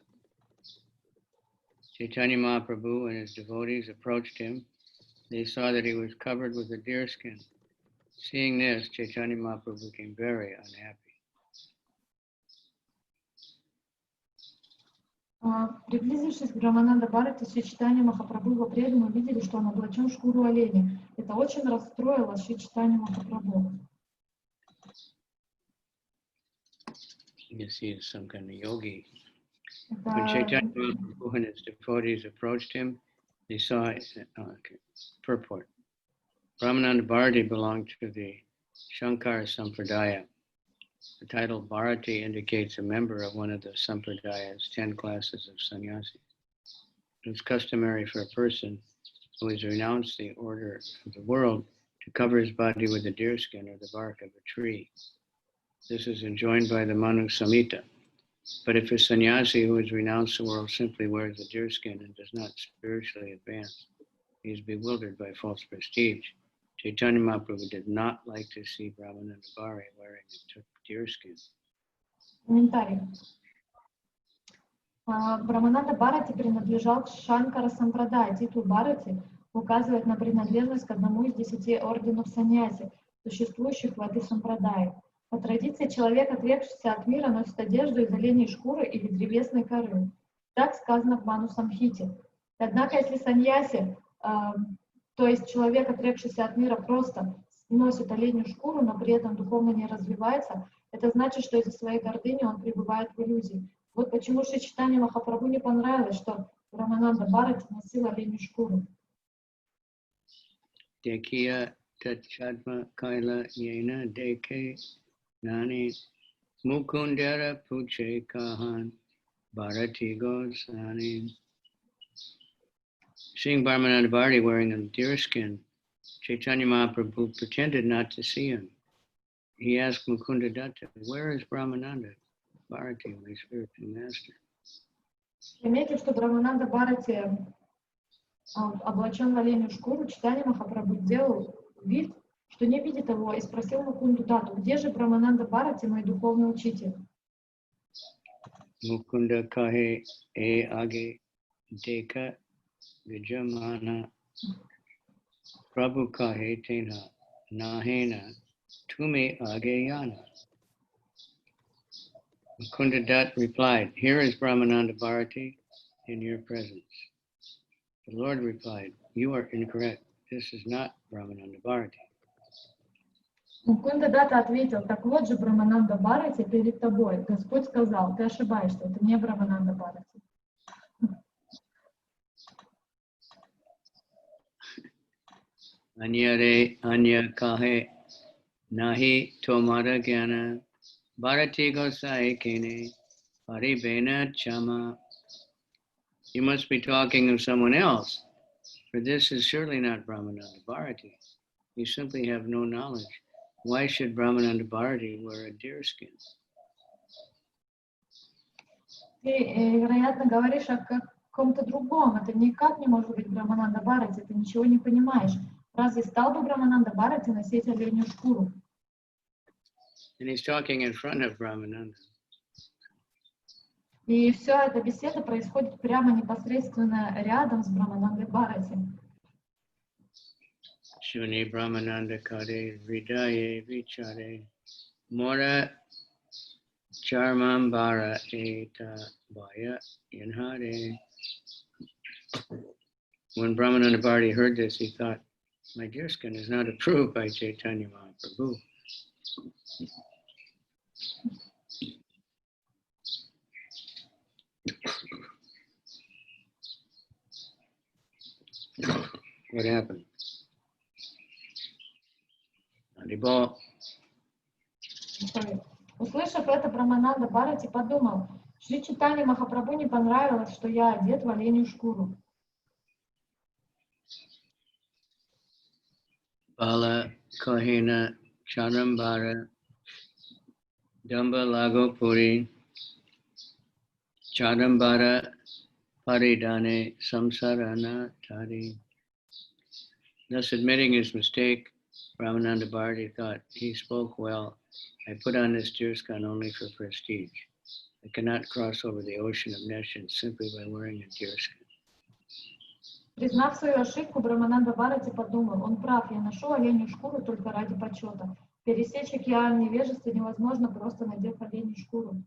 Chaitanya Mahaprabhu and his devotees approached him. They saw that he was covered with a deerskin. Seeing this, Chaitanya Mahaprabhu became very unhappy. Приблизившись к Брамананда Бхарати, Шри Чайтанья Махапрабху и его преданные увидели, что он облачен в шкуру оленя. Это очень расстроило Шри Чайтанью Махапрабху. You see, he's some kind of yogi. When Chaitanya Mahaprabhu and his devotees approached him, they saw purport. Brahmananda Bharati belonged to the Shankara Sampradaya. The title Bharati indicates a member of one of the Sampradaya's 10 classes of sannyasis. It was customary for a person who has renounced the order of the world to cover his body with the deerskin or the bark of a tree. This is enjoined by the Manu Samhita. But if a sannyasi who has renounced the world simply wears a deerskin and does not spiritually advance, he is bewildered by false prestige. Chaitanya Mahaprabhu did not like to see Brahmananda Bharati wearing a deerskin. Комментарий. Брамананда Бхарати принадлежал к Шанкара Сампрадай. Титул Бхарати указывает на принадлежность к одному из 10 орденов саньяси, существующих в этой сампрадае. По традиции, человек, отрекшийся от мира, носит одежду из оленей шкуры или древесной коры. Так сказано в Ману Самхите. Однако, если саньяси, то есть человек, отрекшийся от мира, просто носит оленью шкуру, но при этом духовно не развивается, это значит, что из-за своей гордыни он пребывает в иллюзии. Вот почему Шри Чайтанье Махапрабху не понравилось, что Брамананда Бхарати носил оленью шкуру. Dekhiya Tachadma Kaila Yena Deke Nani Mukundara Puche Kahan Bharati Gosani. Seeing Brahmananda Bharati wearing a deerskin, Chaitanya Mahaprabhu pretended not to see him. He asked Mukunda Datta, where is Brahmananda Bharati, my spiritual master? Заметив, что Брамананда Бхарати облачен в оленью шкуру, Чайтанья Махапрабху сделал вид, что не видит его, и спросил Мукунду Датту, где же Брамананда Бхарати, мой духовный учитель? Mukunda kahe e age deka vijamana Prabhu kahe tena nahena tume age yana. Mukunda Datta replied, here is Brahmananda Bharati in your presence. The Lord replied, "You are incorrect. This is not Brahmananda Bharati." Мукунда Датта ответил: так вот же Брамананда Бхарати перед тобой. Господь сказал: ты ошибаешься, это не Брамананда Бхарати. Anyare anya kahe nahi tomara gyana bharati gosai kene paribena chama. You must be talking of someone else, for this is surely not Brahmananda Bharati. You simply have no knowledge. Why should Brahmananda Bharati wear a deerskin? Ты, вероятно, говоришь о каком-то другом. Это никак не может быть Брамананда Бхарати, ты ничего не понимаешь. Разве стал бы Брамананда Бхарати носить оленью шкуру? And he's talking in front of Brahmananda. И вся эта беседа происходит прямо непосредственно рядом с Браманандой Бхарати. Shuni Brahmananda Kare Vidaye Vichare Mora Charmambara Eta Baya Yanhare. When Brahmananda Bharati heard this, he thought, my deerskin is not approved by Chaitanya Mahaprabhu. What happened? Haribol. Услышав это, Брамананда Бхарати подумал: Шри Чайтанья Махапрабху не понравилось, что я одет в оленью шкуру. Bala Kohina Charambara Damba Lago Puri Charambara Paridane Samsarana Tari. Thus admitting his mistake, Brahmananda Bharati thought, he spoke well. I put on this deerskin only for prestige. I cannot cross over the ocean of nescience simply by wearing a deerskin. Признав свою ошибку, Брамананда Бхарати подумал: он прав, я ношу оленью шкуру только ради почета. Пересечь океан невежества невозможно, просто надев оленью шкуру.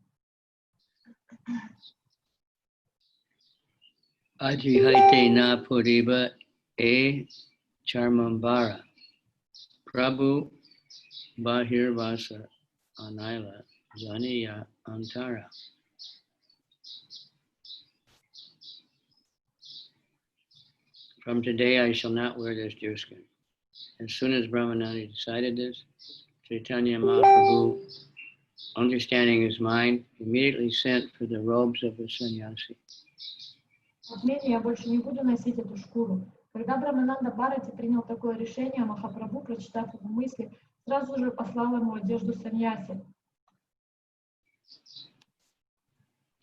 Ajihaite na puriba e charmambara Prabhu Bahirvasa Anila Janiya Antara. From today I shall not wear this deerskin. As soon as Brahmananda decided this, Chaitanya Mahaprabhu, understanding his mind, immediately sent for the robes of a sannyasi. Отныне я больше не буду носить эту шкуру. Когда Брамананда Бхарати принял такое решение, Махапрабху, прочитав его мысли, сразу же послал ему одежду саньяси.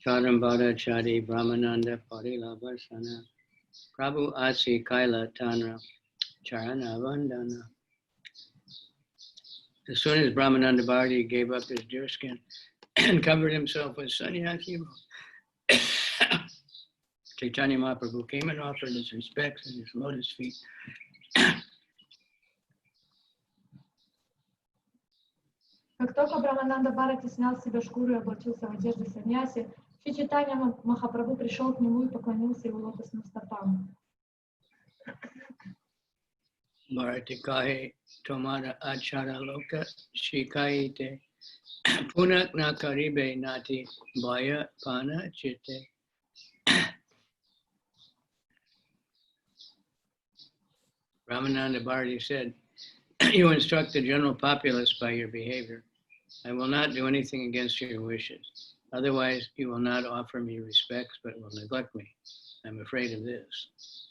Chadambara Chadi Brahmananda Parila Varsana Prabhu Asi Kaila Tanra Charana Vandana. As soon as Brahmananda Bharati gave up his deerskin and covered himself with sannyasi, Chaitanya Mahaprabhu came and offered his respects at his lotus feet. Как только Брамананда Бхарати снял с себя шкуру и облачился в одежду саньяси, Шри Чайтанья Махапрабху пришел к нему и поклонился его лотосным стопам. Bharatikahe tomara achara loka shikaite punak nakaribe nati bhaya pana chitte. Ramananda Bharati said, you instruct the general populace by your behavior. I will not do anything against your wishes. Otherwise, you will not offer me respects, but will neglect me. I'm afraid of this.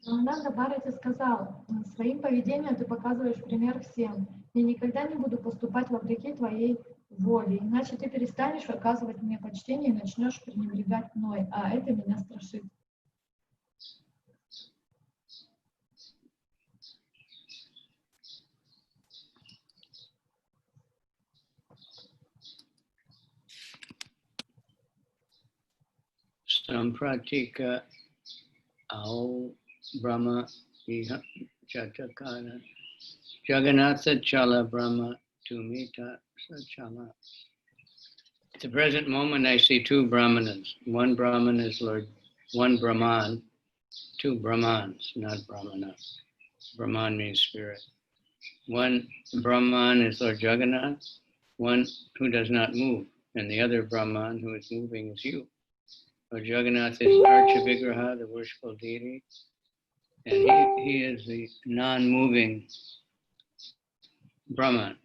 Брамананда Бхарати сказал: своим поведением ты показываешь пример всем. Я никогда не буду поступать вопреки твоей воле, иначе ты перестанешь оказывать мне почтение и начнешь пренебрегать мной, а это меня страшит. Sampratika Ao Brahma Iha Chatakara Jagannatha Chala Brahma Tumita Sachala. At the present moment I see two Brahmanas. One Brahman is Lord, one Brahman two Brahmans, not Brahmana. Brahman means spirit. One Brahman is Lord Jagannath, one who does not move, and the other Brahman who is moving is you. Lord Jagannath is Archa-vigraha, the worshipful deity, and he is the non-moving Brahman.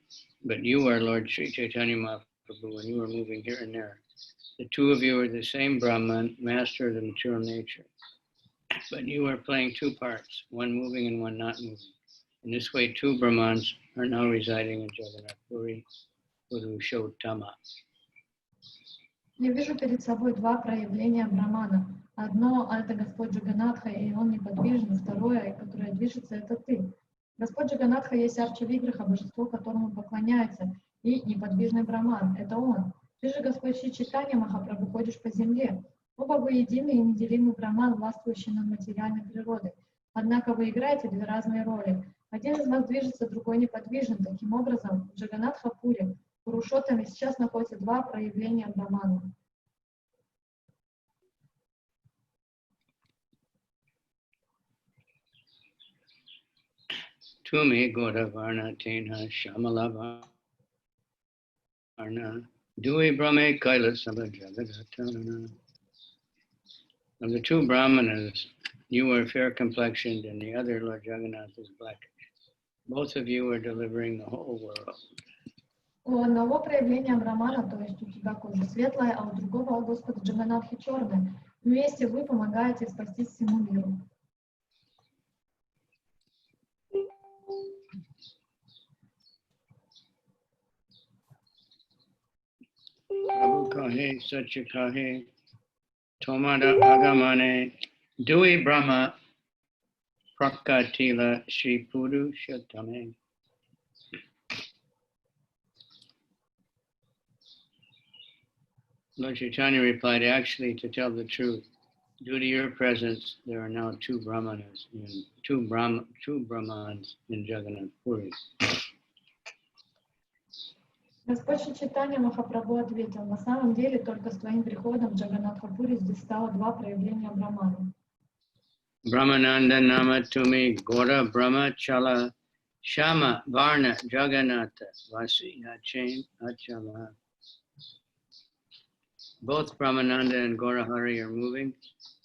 But you are Lord Sri Chaitanya Mahaprabhu, and you are moving here and there. The two of you are the same Brahman, master of the material nature. But you are playing two parts, one moving and one not moving. In this way, two Brahmans are now residing in Jagannatha Puri, Purushottama. Я вижу перед собой два проявления Брахмана. Одно — это Господь Джаганнатха, и он неподвижен. Второе, которое движется, это ты. Господь Джаганнатха есть Арча-виграха, божество, которому поклоняется, и неподвижный Брахман — это он. Ты же, Господь Шри Чайтанья Махапрабху, ходишь по земле. Оба вы единый и неделимый Брахман, властвующий над материальной природой. Однако вы играете две разные роли. Один из вас движется, другой неподвижен. Таким образом, в Джаганнатха-Пури, Пурушоттаме сейчас находятся два проявления Брахмана. Tumi Gora Varna Tenha Shamala Varna Dui Brahme Kaila Sabha Jagadatana. Of the two Brahmanas, you are fair complexioned and the other, Lord Jagannath, is blackish. Both of you are delivering the whole world. У одного проявления Брахмана, то есть у тебя кожа светлая, а у другого у Господа Джаганнатхи черная. Вместе вы помогаете спасти всему миру. Prabhu kahe, Satya kahe, Tomada agamane, Dui Brahma, Prakatila, Shri Purushottame. Lord Chaitanya replied, actually, to tell the truth, due to your presence, there are now two Brahmans in Jagannatha Puri. Господь Шри Чайтанья Махапрабху ответил: на самом деле, только с твоим приходом в Джаганнатха-Пури здесь стало два проявления Брахмана. Brahmananda Nama Tumi Gora Brahma Chala Shama Varna Jagannatha Vasi Nachain Achala. Both Brahmananda and Gaurahari are moving,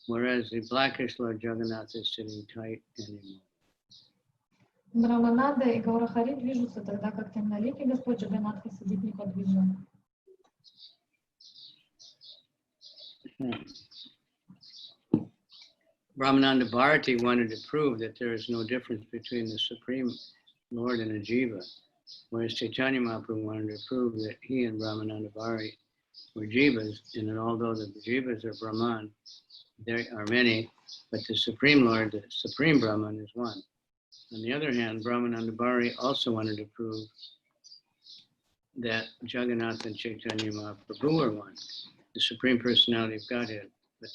whereas the blackish Lord Jagannath is sitting tight and immovable. Брахмананда и Гаурахари движутся, тогда как темноликий Господь Джаганнатха сидит неподвижно. Brahmananda Bharati wanted to prove that there is no difference between the Supreme Lord and a Jiva, whereas Chaitanya Mahaprabhu wanted to prove that he and Brahmananda Bharati were Jivas, and that although the Jivas are Brahman, there are many, but the Supreme Lord, the Supreme Brahman, is one. On the other hand, Brahmananda Bharati also wanted to prove that Jagannatha and Chaitanya Mahaprabhu are one, the Supreme Personality of Godhead. But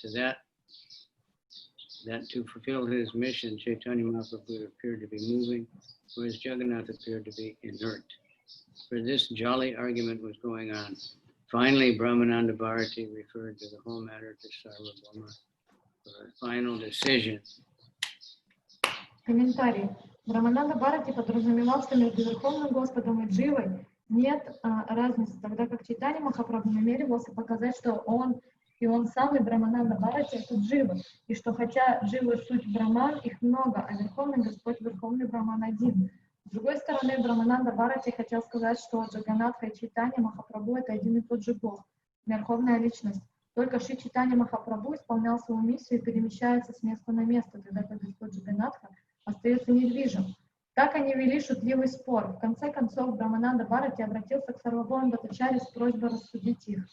to fulfill his mission, Chaitanya Mahaprabhu appeared to be moving, whereas Jagannath appeared to be inert. For this jolly argument was going on. Finally, Brahmananda Bharati referred to the whole matter to Sarvabhauma for a final decision. Комментарий. Брахмананда Бхарати подразумевал, что между Верховным Господом и Дживой нет разницы, тогда как Чайтанья Махапрабху намеревался показать, что он и он сам, и Брахмананда Бхарати — это Джива, и что хотя Дживы суть Брахман, их много, а Верховный Господь, Верховный Брахман один. С другой стороны, Брахмананда Бхарати хотел сказать, что Джаганнатха и Чайтанья Махапрабху — это один и тот же Бог, Верховная Личность. Только Шри Чайтанья Махапрабху исполнял свою миссию и перемещается с места на место, тогда как Господь Джаганнатха остается недвижим. Так они вели шутливый спор. В конце концов, Брахмананда Бхарати обратился к Сарвабхаума Бхаттачарье с просьбой рассудить их.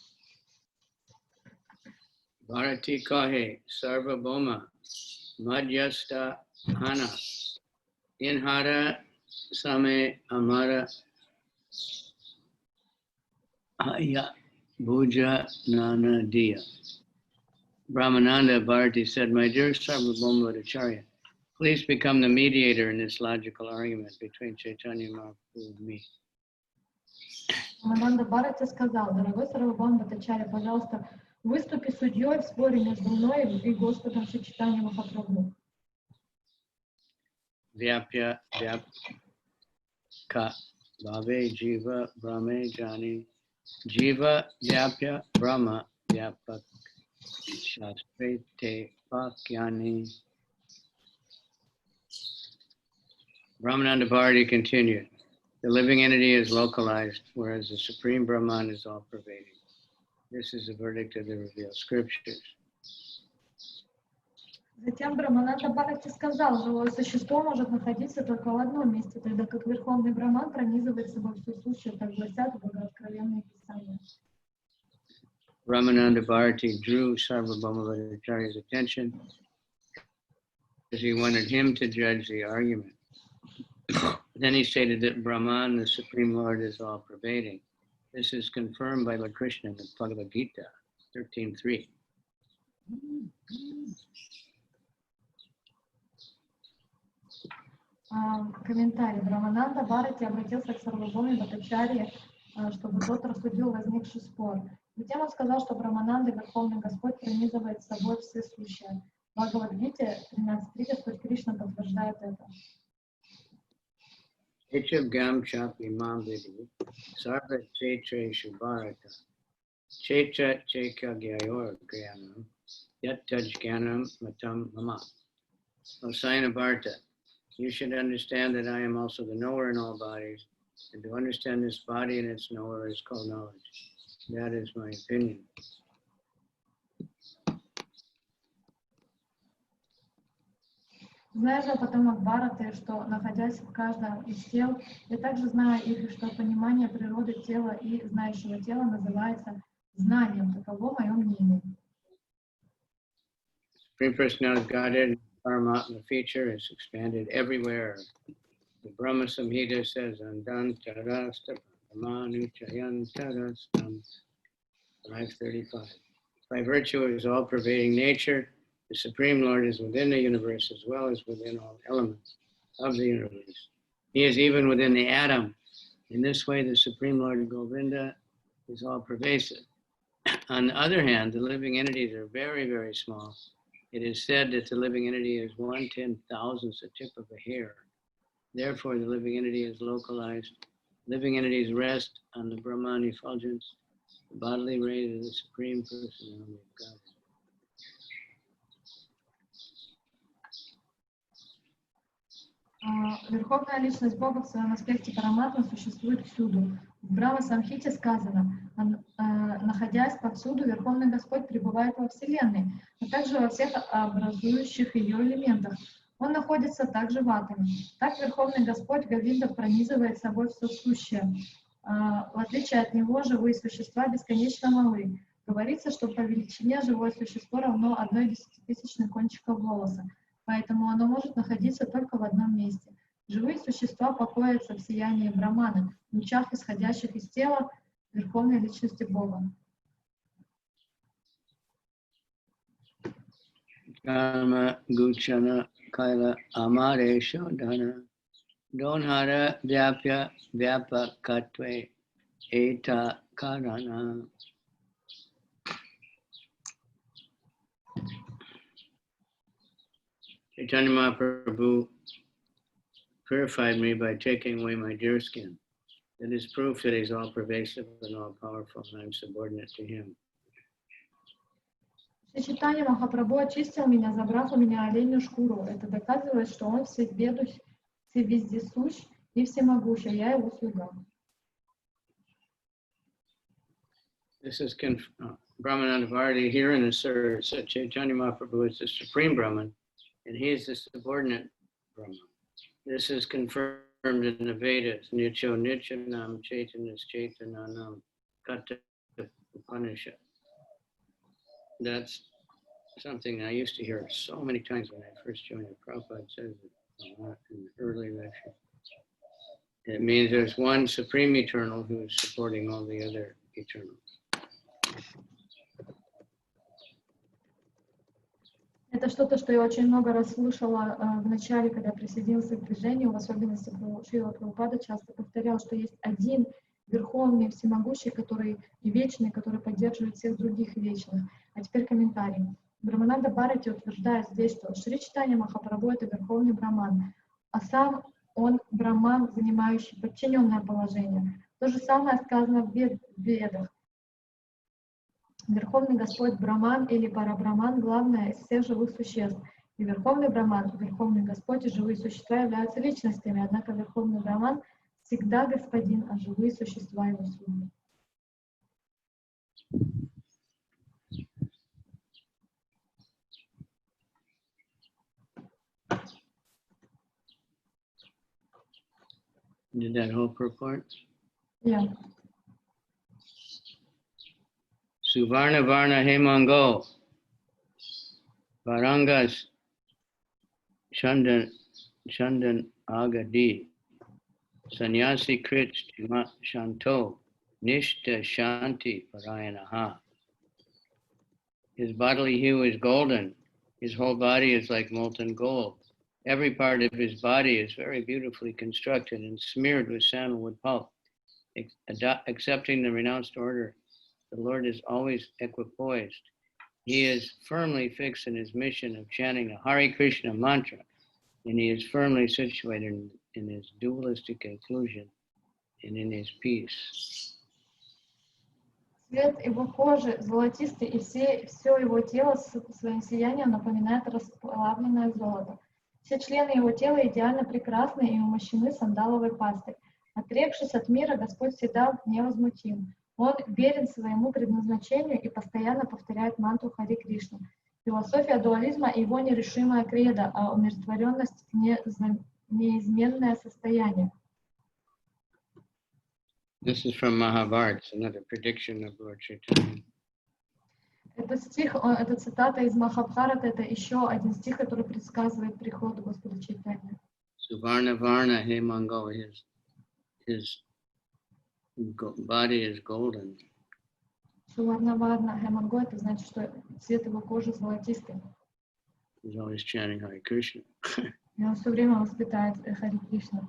Bharati kahe Sarvabhauma Madhyasta Hana Inhara Same Amara Aya Bhuja Nana Diya. Brahmananda Bharati said, my dear Sarvabhauma Bhattacharya, please become the mediator in this logical argument between Chaitanya Mahaprabhu and me. Брахмананда Бхарати сказал: дорогой Сарвабхаума Бхаттачарья, пожалуйста, Выступи судьей в споре между мной и Господом Чайтаньей Махапрабху. Vyapya Vyapka Bhave Jiva Brahme Jani Jiva Vyapya Brahma Vyapak Shastrete Pakyani. Brahmananda Bharati continued. The living entity is localized, whereas the Supreme Brahman is all-pervading. This is the verdict of the revealed scriptures. Затем Брахмананда Бхарати сказал, живое существо может находиться только в одном месте, тогда как Верховный Брахман пронизывает собой все сущее, так гласят богооткровенные писания. Brahmananda Bharati drew Sarvabhauma Bhattacharya's attention because he wanted him to judge the argument. Then he stated that Brahman, the Supreme Lord, is all-pervading. This is confirmed by Lord Krishna in the Bhagavad Gita 13.3. Комментарий. Брахмананда Бхарати обратился к Сарвабхауме Бхаттачарье, чтобы тот рассудил возникший спор. Затем он сказал, что Брахмананда, Верховный Господь, пронизывает собой все сущее. В Бхагавад-гите 13.3 Господь Кришна подтверждает это. Echagam chapi mambidi sarva chetre shubharata chetra chekagyayor gyanam yattaj gyanam matam mama. O sign of Bharata, you should understand that I am also the knower in all bodies, and to understand this body and its knower is called knowledge. That is my opinion. Знаю же потом от Бхараты, что, находясь в каждом из тел, я также знаю их, и что понимание природы тела и знающего тела называется знанием. Таково мое мнение. Supreme Personality of Godhead, Paramatma feature is expanded everywhere. The Brahma Samhita says, Andan Tarasta Pramanu Chayan Tarastam 535. By virtue of his all-pervading nature, the Supreme Lord is within the universe as well as within all elements of the universe. He is even within the atom. In this way, the Supreme Lord Govinda is all-pervasive. On the other hand, the living entities are very, very small. It is said that the living entity is 1/10,000th the tip of a hair. Therefore, the living entity is localized. Living entities rest on the Brahman effulgence, the bodily rays of the Supreme Personality of God. Верховная личность Бога в своем аспекте параматма существует всюду. В Брахма-самхите сказано, находясь повсюду, Верховный Господь пребывает во Вселенной, а также во всех образующих ее элементах. Он находится также в атоме. Так Верховный Господь Говинда пронизывает собой все сущее. В отличие от него, живые существа бесконечно малы. Говорится, что по величине живое существо равно 1/10,000 кончика волоса. Поэтому оно может находиться только в одном месте. Живые существа покоятся в сиянии Брахмана, в лучах, исходящих из тела Верховной Личности Бога. Karma Guchana Kaila Amare Shodhana Donhara Vyapya Vyapakatve Eta Karana. Chaitanya Mahaprabhu purified me by taking away my deerskin. That is proof that he's all-pervasive and all-powerful, and I'm subordinate to him. Чайтанья Махапрабху очистил меня, забрав у меня оленью шкуру. Это доказывает, что он вездесущ и всемогущ, а я его слуга. This is Brahmananda Bharati herein asserts that Chaitanya Mahaprabhu is the supreme Brahman, and he is the subordinate Brahman. This is confirmed in the Vedas, Nicho Nichanam Chaitanas Chaitananam Kata Upanishad. That's something I used to hear so many times when I first joined. Prabhupada says it a lot in the early lecture. It means there's one supreme eternal who is supporting all the other eternals. Это что-то, что я очень много раз слышала в начале, когда присоединился к движению, в особенности Шрила Прабхупада часто повторял, что есть один Верховный, всемогущий, который и вечный, который поддерживает всех других вечных. А теперь комментарий. Брамананда Бхарати утверждает здесь, что Шри Чайтанья Махапрабху — это верховный браман, а сам он браман, занимающий подчиненное положение. То же самое сказано в Ведах. Верховный Господь Браман или Парабраман — главное из всех живых существ. И Верховный Браман, Верховный Господь и живые существа являются личностями, однако Верховный Браман всегда господин, а живые существа его слуги. Did that whole purport? Yeah. Suvarna Varna Hemango Varangas Chandan Agadi Sannyasi Krit Shanto Nishta Shanti Parayanaha. His bodily hue is golden. His whole body is like molten gold. Every part of his body is very beautifully constructed and smeared with sandalwood pulp. Accepting the renounced order, the Lord is always equipoised. He is firmly fixed in his mission of chanting the Hare Krishna mantra, and he is firmly situated in his dualistic inclusion and in his peace. Цвет его кожи золотистый, и все его тело своим сиянием напоминает расплавленное золото. Все члены его тела идеально прекрасны и умощены сандаловой пастой. Отрекшись от мира, Господь всегда невозмутим. Он верен своему предназначению и постоянно повторяет мантру Хари Кришна. Философия дуализма — его нерешимая кредо, а умиротворенность — неизменное состояние. This is from Mahabharata, another prediction of Lord Chaitanya. Этот стих, это цитата из Махабхарата, это еще один стих, который предсказывает приход Господа Чайтаньи. Suvarna Varna Hemango, his body is golden. Суварна Варна Хеманго, это значит, что цвет его кожи золотистый. He's always chanting Hare Krishna. И он все время воспитает Хари Кришна.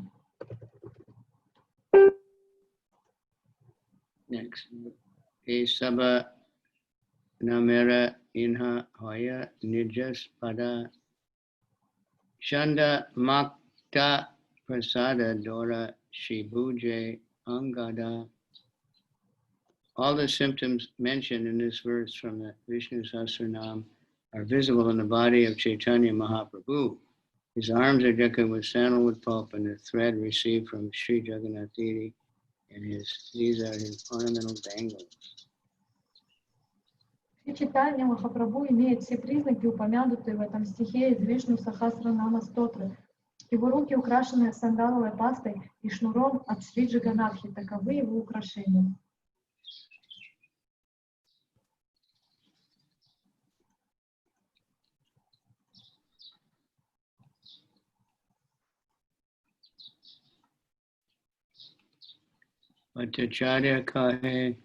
Next. Esaba Namera Inha Hoya Nijas Pada Shanda Makta Prasada Dora Shibuje Angada. All the symptoms mentioned in this verse from the Vishnu Sahasranam are visible in the body of Chaitanya Mahaprabhu. His arms are decorated with sandalwood pulp and a thread received from Sri Jagannatha Puri, and these are his ornamental bangles. Шри Чайтанья Махапрабху имеет все признаки, упомянутые в этом стихе из Вишну Сахасранама Стотры. Его руки украшены сандаловой пастой и шнуром от Шри Джаганнатхи. Таковы его украшения. Bhattacharya kahe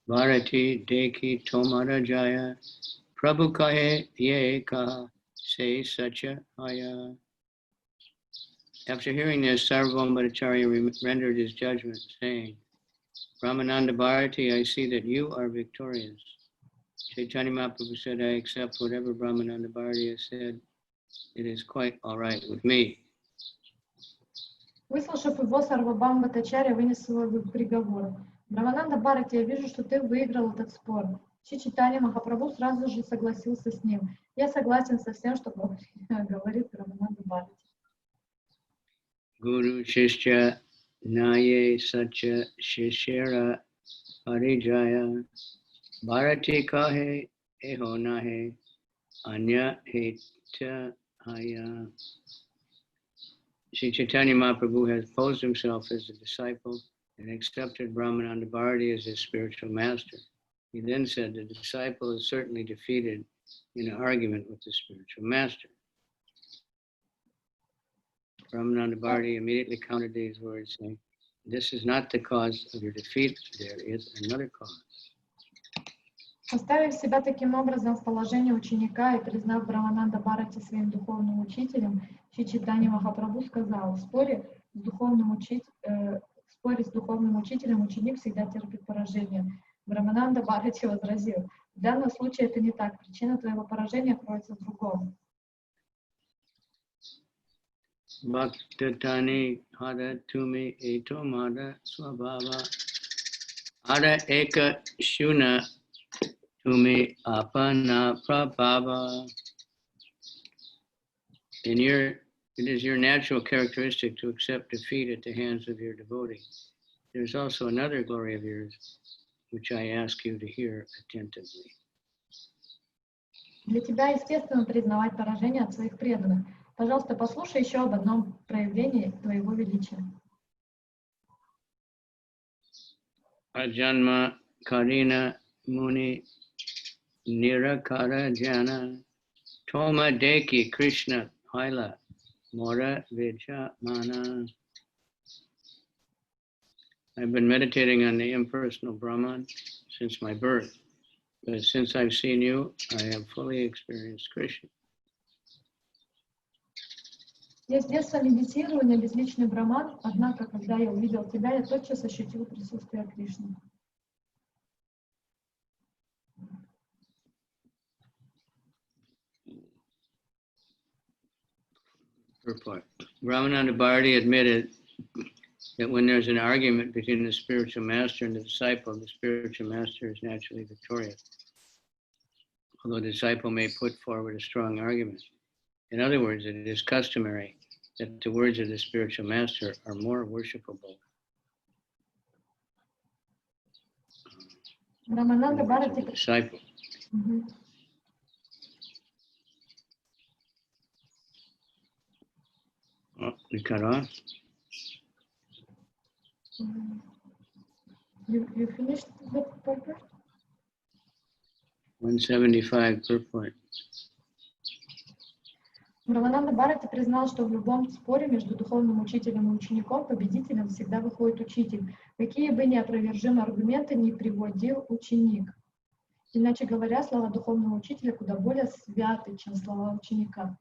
Bharati deki tomara jaya Prabhu kahe ye kaha say sacha haya. After hearing this, Sarvabhauma Bhattacharya rendered his judgment, saying, Brahmananda Bharati, I see that you are victorious. Chaitanya Mahaprabhu said, I accept whatever Brahmananda Bharati has said. It is quite all right with me. Выслушав его, Сарвабхаума Бхаттачарья вынес свой приговор. Брамананда Бхарати, я вижу, что ты выиграл этот спор. Шри Чайтанья Махапрабху сразу же согласился с ним. Я согласен со всем, что говорит Брамананда Бхарати. Guru Shishya Naye Sacha Shishera Parijaya Bharati Kahe Eho Nahe Anya Heta Haya. Sri Chaitanya Mahaprabhu has posed himself as a disciple and accepted Brahmananda Bharati as his spiritual master. He then said the disciple is certainly defeated in an argument with the spiritual master. Brahmananda Bharati immediately countered these words, saying, this is not the cause of your defeat, there is another cause. Поставив себя таким образом в положение ученика и признав Брамананда Бхарати своим духовным учителем, Шри Чайтанья Махапрабху сказал, в споре с духовным учителем ученик всегда терпит поражение. Брамананда Бхарати возразил: в данном случае это не так. Причина твоего поражения кроется в другом. Bhaktatani hada tumi eto mada swabhava hada eka shuna tumi apana prabhava. It is your natural characteristic to accept defeat at the hands of your devotee. There's also another glory of yours, which I ask you to hear attentively. Для тебя естественно признавать поражение от своих преданных. Пожалуйста, послушай еще об одном проявлении твоего величия. Ajanma karina muni nirakara jana toma deki Krishna haila mora vicha mana. I've been meditating on the impersonal Brahman since my birth, but since I've seen you, I have fully experienced Krishna. Я с детства медитирую на безличный Браман, однако, когда я увидел тебя, я тотчас ощутил присутствие Кришны. Ramananda Bharati admitted that when there's an argument between the spiritual master and the spiritual master is naturally victorious, although the disciple may put forward a strong argument. In other words, it is customary that the words of the spiritual master are more worshipable. Ramananda Bharati disciple. Oh, we cut off. You finished the purport? 175 purport. Рамананда Бхарати признал, что в любом споре между духовным учителем и учеником победителем всегда выходит учитель, какие бы неопровержимые аргументы ни приводил ученик. Иначе говоря, слова духовного учителя куда более святы, чем слова ученика.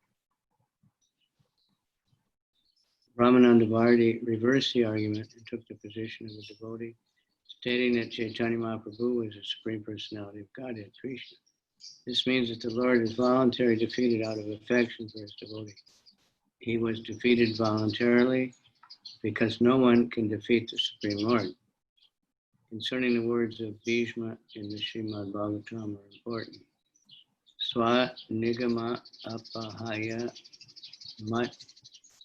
Ramananda Bharati reversed the argument and took the position of a devotee, stating that Chaitanya Mahaprabhu is the Supreme Personality of Godhead, Krishna. This means that the Lord is voluntarily defeated out of affection for his devotee. He was defeated voluntarily because no one can defeat the Supreme Lord. Concerning the words of Bhishma in the Srimad Bhagavatam are important. Swa nigama apahaya mat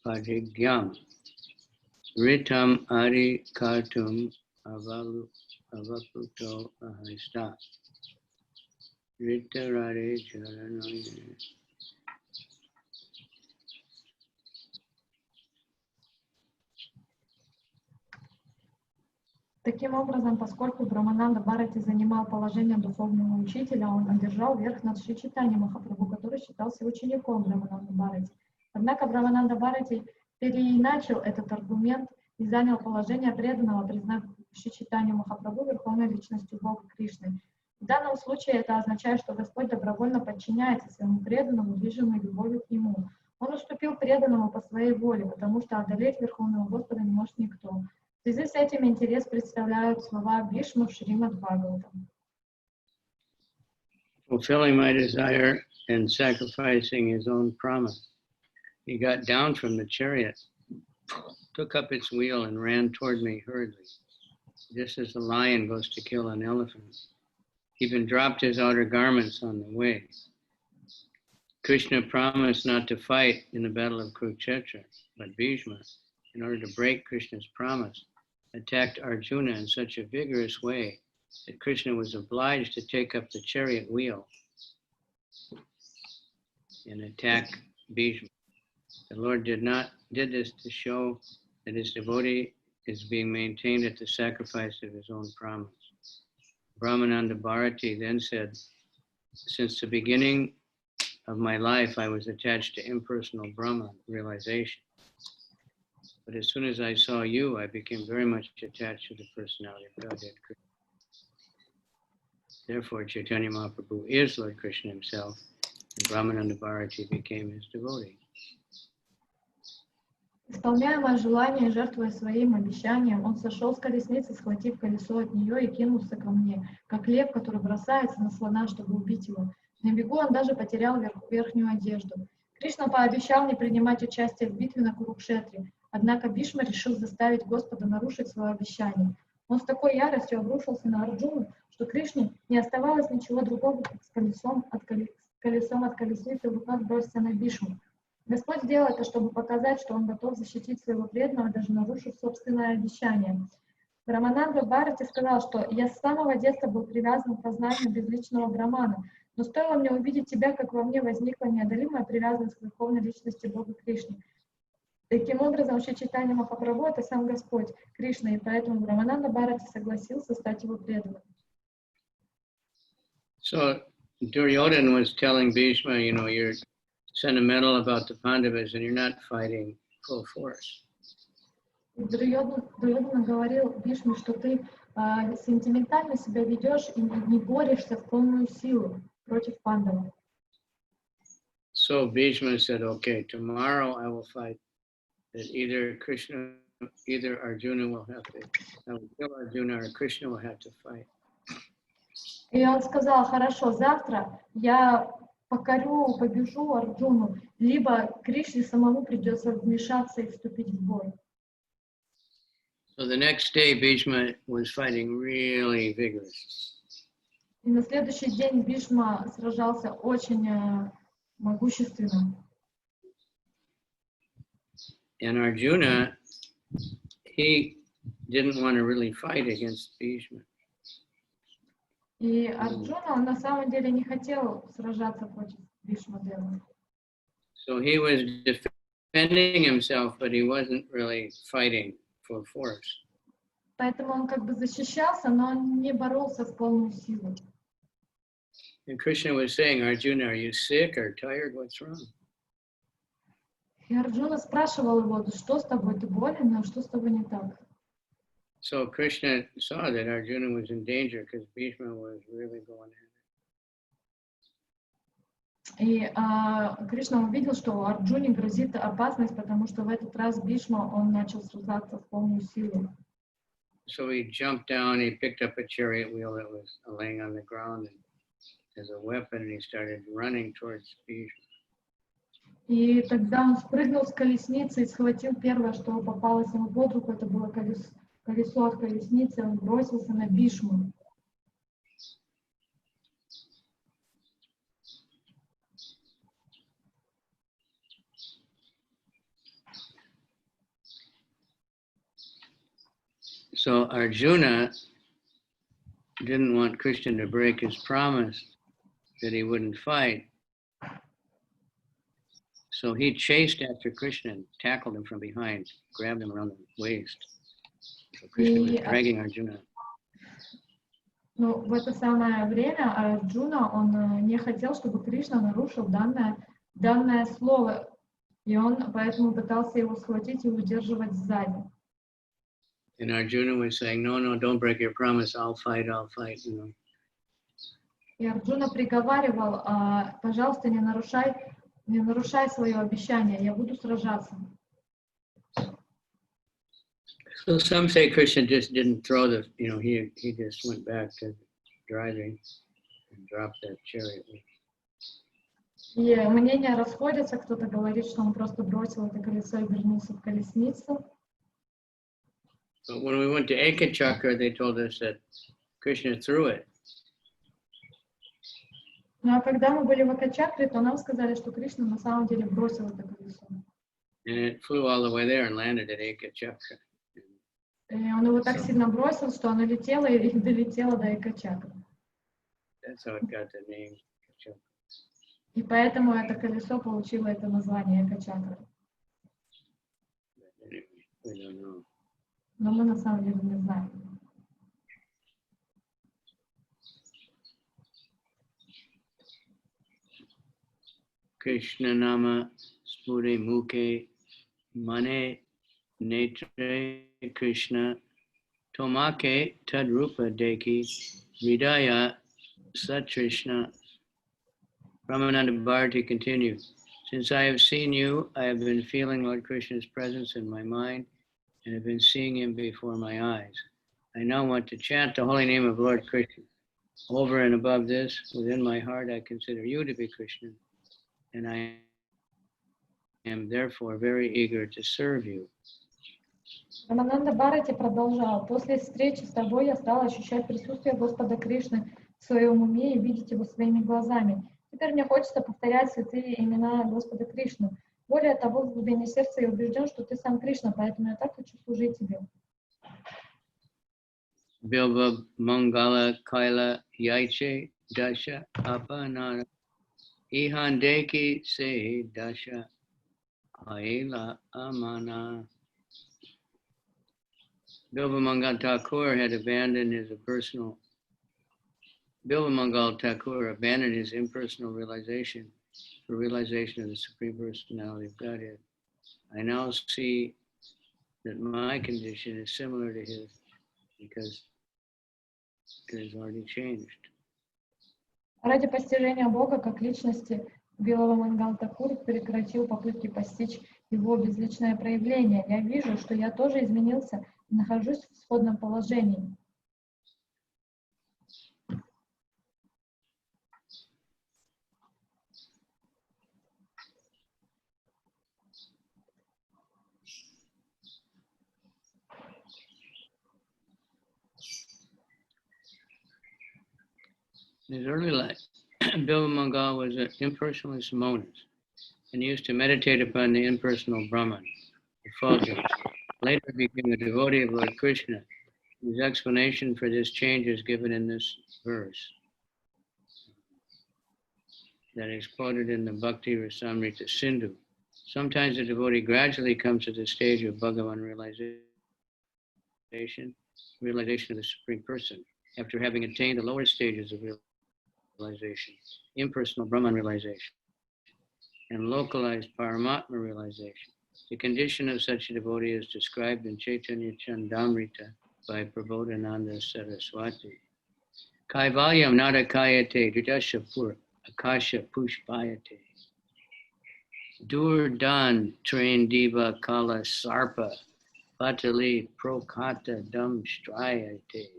padigyam ritam ari kartum avaputo ahasta. Таким образом, поскольку Брамананда Бхарати занимал положение духовного учителя, он одержал верх над Шри Чайтаньей Махапрабху, который считался учеником Брамананда Бхарати. Однако Брамананда Бхарати переиначил этот аргумент и занял положение преданного, признав Шри Чайтанью Махапрабху верховной личностью Бога Кришны. В данном случае это означает, что Господь добровольно подчиняется своему преданному, движимой любовью к Нему. Он уступил преданному по своей воле, потому что одолеть Верховного Господа не может никто. В связи с этим интерес представляют слова Бхишма в Шримад Бхагаватам. Fulfilling my desire and sacrificing his own promise, he got down from the chariot, took up its wheel and ran toward me hurriedly, just as a lion goes to kill an elephant. He even dropped his outer garments on the way. Krishna promised not to fight in the battle of Kurukshetra, but Bhishma, in order to break Krishna's promise, attacked Arjuna in such a vigorous way that Krishna was obliged to take up the chariot wheel and attack Bhishma. The Lord did this to show that his devotee is being maintained at the sacrifice of his own promise. Brahmananda Bharati then said, since the beginning of my life, I was attached to impersonal Brahman realization. But as soon as I saw you, I became very much attached to the personality of Godhead Krishna. Therefore, Chaitanya Mahaprabhu is Lord Krishna himself, and Brahmananda Bharati became his devotee. Исполняемое желание, жертвуя своим обещанием, он сошел с колесницы, схватив колесо от нее и кинулся ко мне, как лев, который бросается на слона, чтобы убить его. На бегу он даже потерял верхнюю одежду. Кришна пообещал не принимать участие в битве на Курукшетре, однако Бхишма решил заставить Господа нарушить свое обещание. Он с такой яростью обрушился на Арджуну, что Кришне не оставалось ничего другого, как с колесом от колесницы в руках броситься на Бхишму. Господь сделал это, чтобы показать, что он готов защитить своего преданного, даже нарушив собственное обещание. Рамананда Бхарати сказал, что «Я с самого детства был привязан к познанию безличного Брамана, но стоило мне увидеть тебя, как во мне возникла неодолимая привязанность к верховной личности Бога Кришны». Таким образом, Шри Чайтанья Махапрабху — это сам Господь Кришна, и поэтому Рамананда Бхарати согласился стать его преданным. So Duryodhana was telling Bhishma, you know, you're sentimental about the Pandavas and you're not fighting full force. Дурьодхана говорил Бхишме, что ты сентиментально себя ведешь и не борешься в полную силу против пандавов. So Bhishma said, okay, tomorrow I will fight. That either Arjuna will have to, I will kill Arjuna or Krishna will have to fight. И он сказал, хорошо, завтра я побежу Арджуну, либо Кришне самому придется вмешаться и вступить в бой. So the next day Bhishma was fighting really vigorous. И на следующий день Бхишма сражался очень могущественно. And Arjuna, he didn't want to really fight against Bhishma. И Арджуна, он на самом деле не хотел сражаться против Бхишма-девы. So he was defending himself, but he wasn't really fighting full force. Поэтому он как бы защищался, но он не боролся в полную силу. And Krishna was saying, Arjuna, are you sick or tired? What's wrong? И Арджуна спрашивал его, что с тобой, ты болен, а что с тобой не так? So Krishna saw that Arjuna was in danger because Bhishma was really going at it. И Кришна увидел, что Арджуне грозит опасность, потому что в этот раз Бхишма, он начал сражаться в полную силу. So he jumped down, he picked up a chariot wheel that was laying on the ground and, as a weapon, and he started running towards Bhishma. И тогда он спрыгнул с колесницы и схватил первое, что попалось ему под руку, это было колесо от колесницы, он бросился на Бхишму. So Arjuna didn't want Krishna to break his promise that he wouldn't fight. So he chased after Krishna and tackled him from behind, grabbed him around the waist. So Krishna was dragging Arjuna. Ну, в это самое время Арджуна, он не хотел, чтобы Кришна нарушил данное слово, и он поэтому пытался его схватить и удерживать сзади. And Arjuna was saying, no, don't break your promise, I'll fight, you know. И Арджуна приговаривал, пожалуйста, не нарушай свое обещание, я буду сражаться. So some say Krishna just didn't throw he just went back to driving and dropped that chariot. И мнения расходятся, кто-то говорит, что он просто бросил это колесо и вернулся в колесницу. But when we went to Ekachakra, they told us that Krishna threw it. Ну а когда мы были в Экачакре, то нам сказали, что Кришна на самом деле бросил это колесо. And it flew all the way there and landed at Ekachakra. И он его так сильно бросил, что оно летело и долетело до Экачакры. That's how it got the name Ekachakra. И поэтому это колесо получило это название Экачакра. Anyway, we don't know. Но мы на самом деле не знаем. Krishna nama spure mukhe mane netre Krishna tomake tadrupa deki hridaya satrishna. Ramananda Bharati continues. Since I have seen you, I have been feeling Lord Krishna's presence in my mind and have been seeing him before my eyes. I now want to chant the holy name of Lord Krishna. Over and above this, within my heart, I consider you to be Krishna, and I am therefore very eager to serve you. Рамананда Бхарати продолжал. После встречи с тобой я стал ощущать присутствие Господа Кришны в своем уме и видеть его своими глазами. Теперь мне хочется повторять святые имена Господа Кришны. Более того, в глубине сердца я убежден, что ты сам Кришна, поэтому я так хочу служить тебе. Bilva Mangala Kaila Yaiche Dasha Apanara Ihandeki Se Dasha Aila Amana. Bilva Mangal Thakur had abandoned his impersonal. Bilva Mangal Thakur abandoned his impersonal realization for realization of the Supreme Personality of Godhead. I now see that my condition is similar to his because it has already changed. Ради постижения Бога как личности, Билава Мангал Такур прекратил попытки постичь его безличное проявление. Я вижу, что я тоже изменился и нахожусь в сходном положении. In his early life, Bilva Mangal was an impersonalist monist and used to meditate upon the impersonal Brahman, effulgence. Later became a devotee of Lord Krishna. His explanation for this change is given in this verse that is quoted in the Bhakti Rasamrita Sindhu. Sometimes the devotee gradually comes to the stage of Bhagavan realization of the Supreme Person, after having attained the lower stages of realization, impersonal Brahman realization, and localized Paramatma realization. The condition of such a devotee is described in Chaitanya-charitamrita by Prabodhananda Saraswati. Kaivalyam nadakayate dridashapur akasha pushpayate. Durdan train diva kala sarpa patali prokata dam strayate.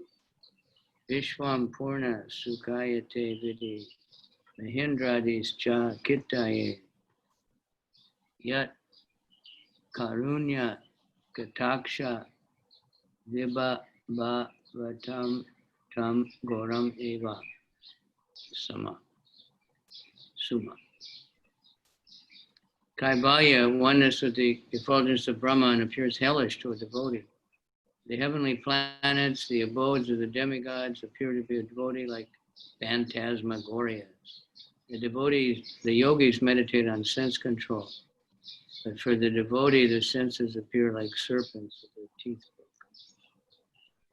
Vishwam purna sukayate vidi mahindradis cha kitaye. Yat karunya kataksha viba bhavatam tam goram eva suma. Kaivalya, oneness with the effulgence of Brahman, appears hellish to a devotee. The heavenly planets, the abodes of the demigods, appear to be a devotee like phantasmagorias. The yogis meditate on sense control, but for the devotee, the senses appear like serpents with their teeth broken.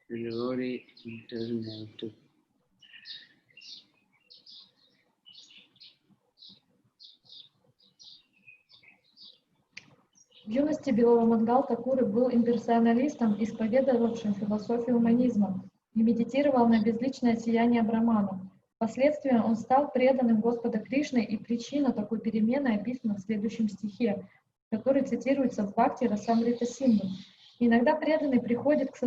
The devotee doesn't have to. В юности Билава Мангал Такур был имперсоналистом, исповедовавшим философию уманизма и медитировал на безличное сияние Брахмана. Впоследствии он стал преданным Господа Кришны, и причина такой перемены описана в следующем стихе, который цитируется в Бхакти Расамрита Синду. Иногда преданный приходит к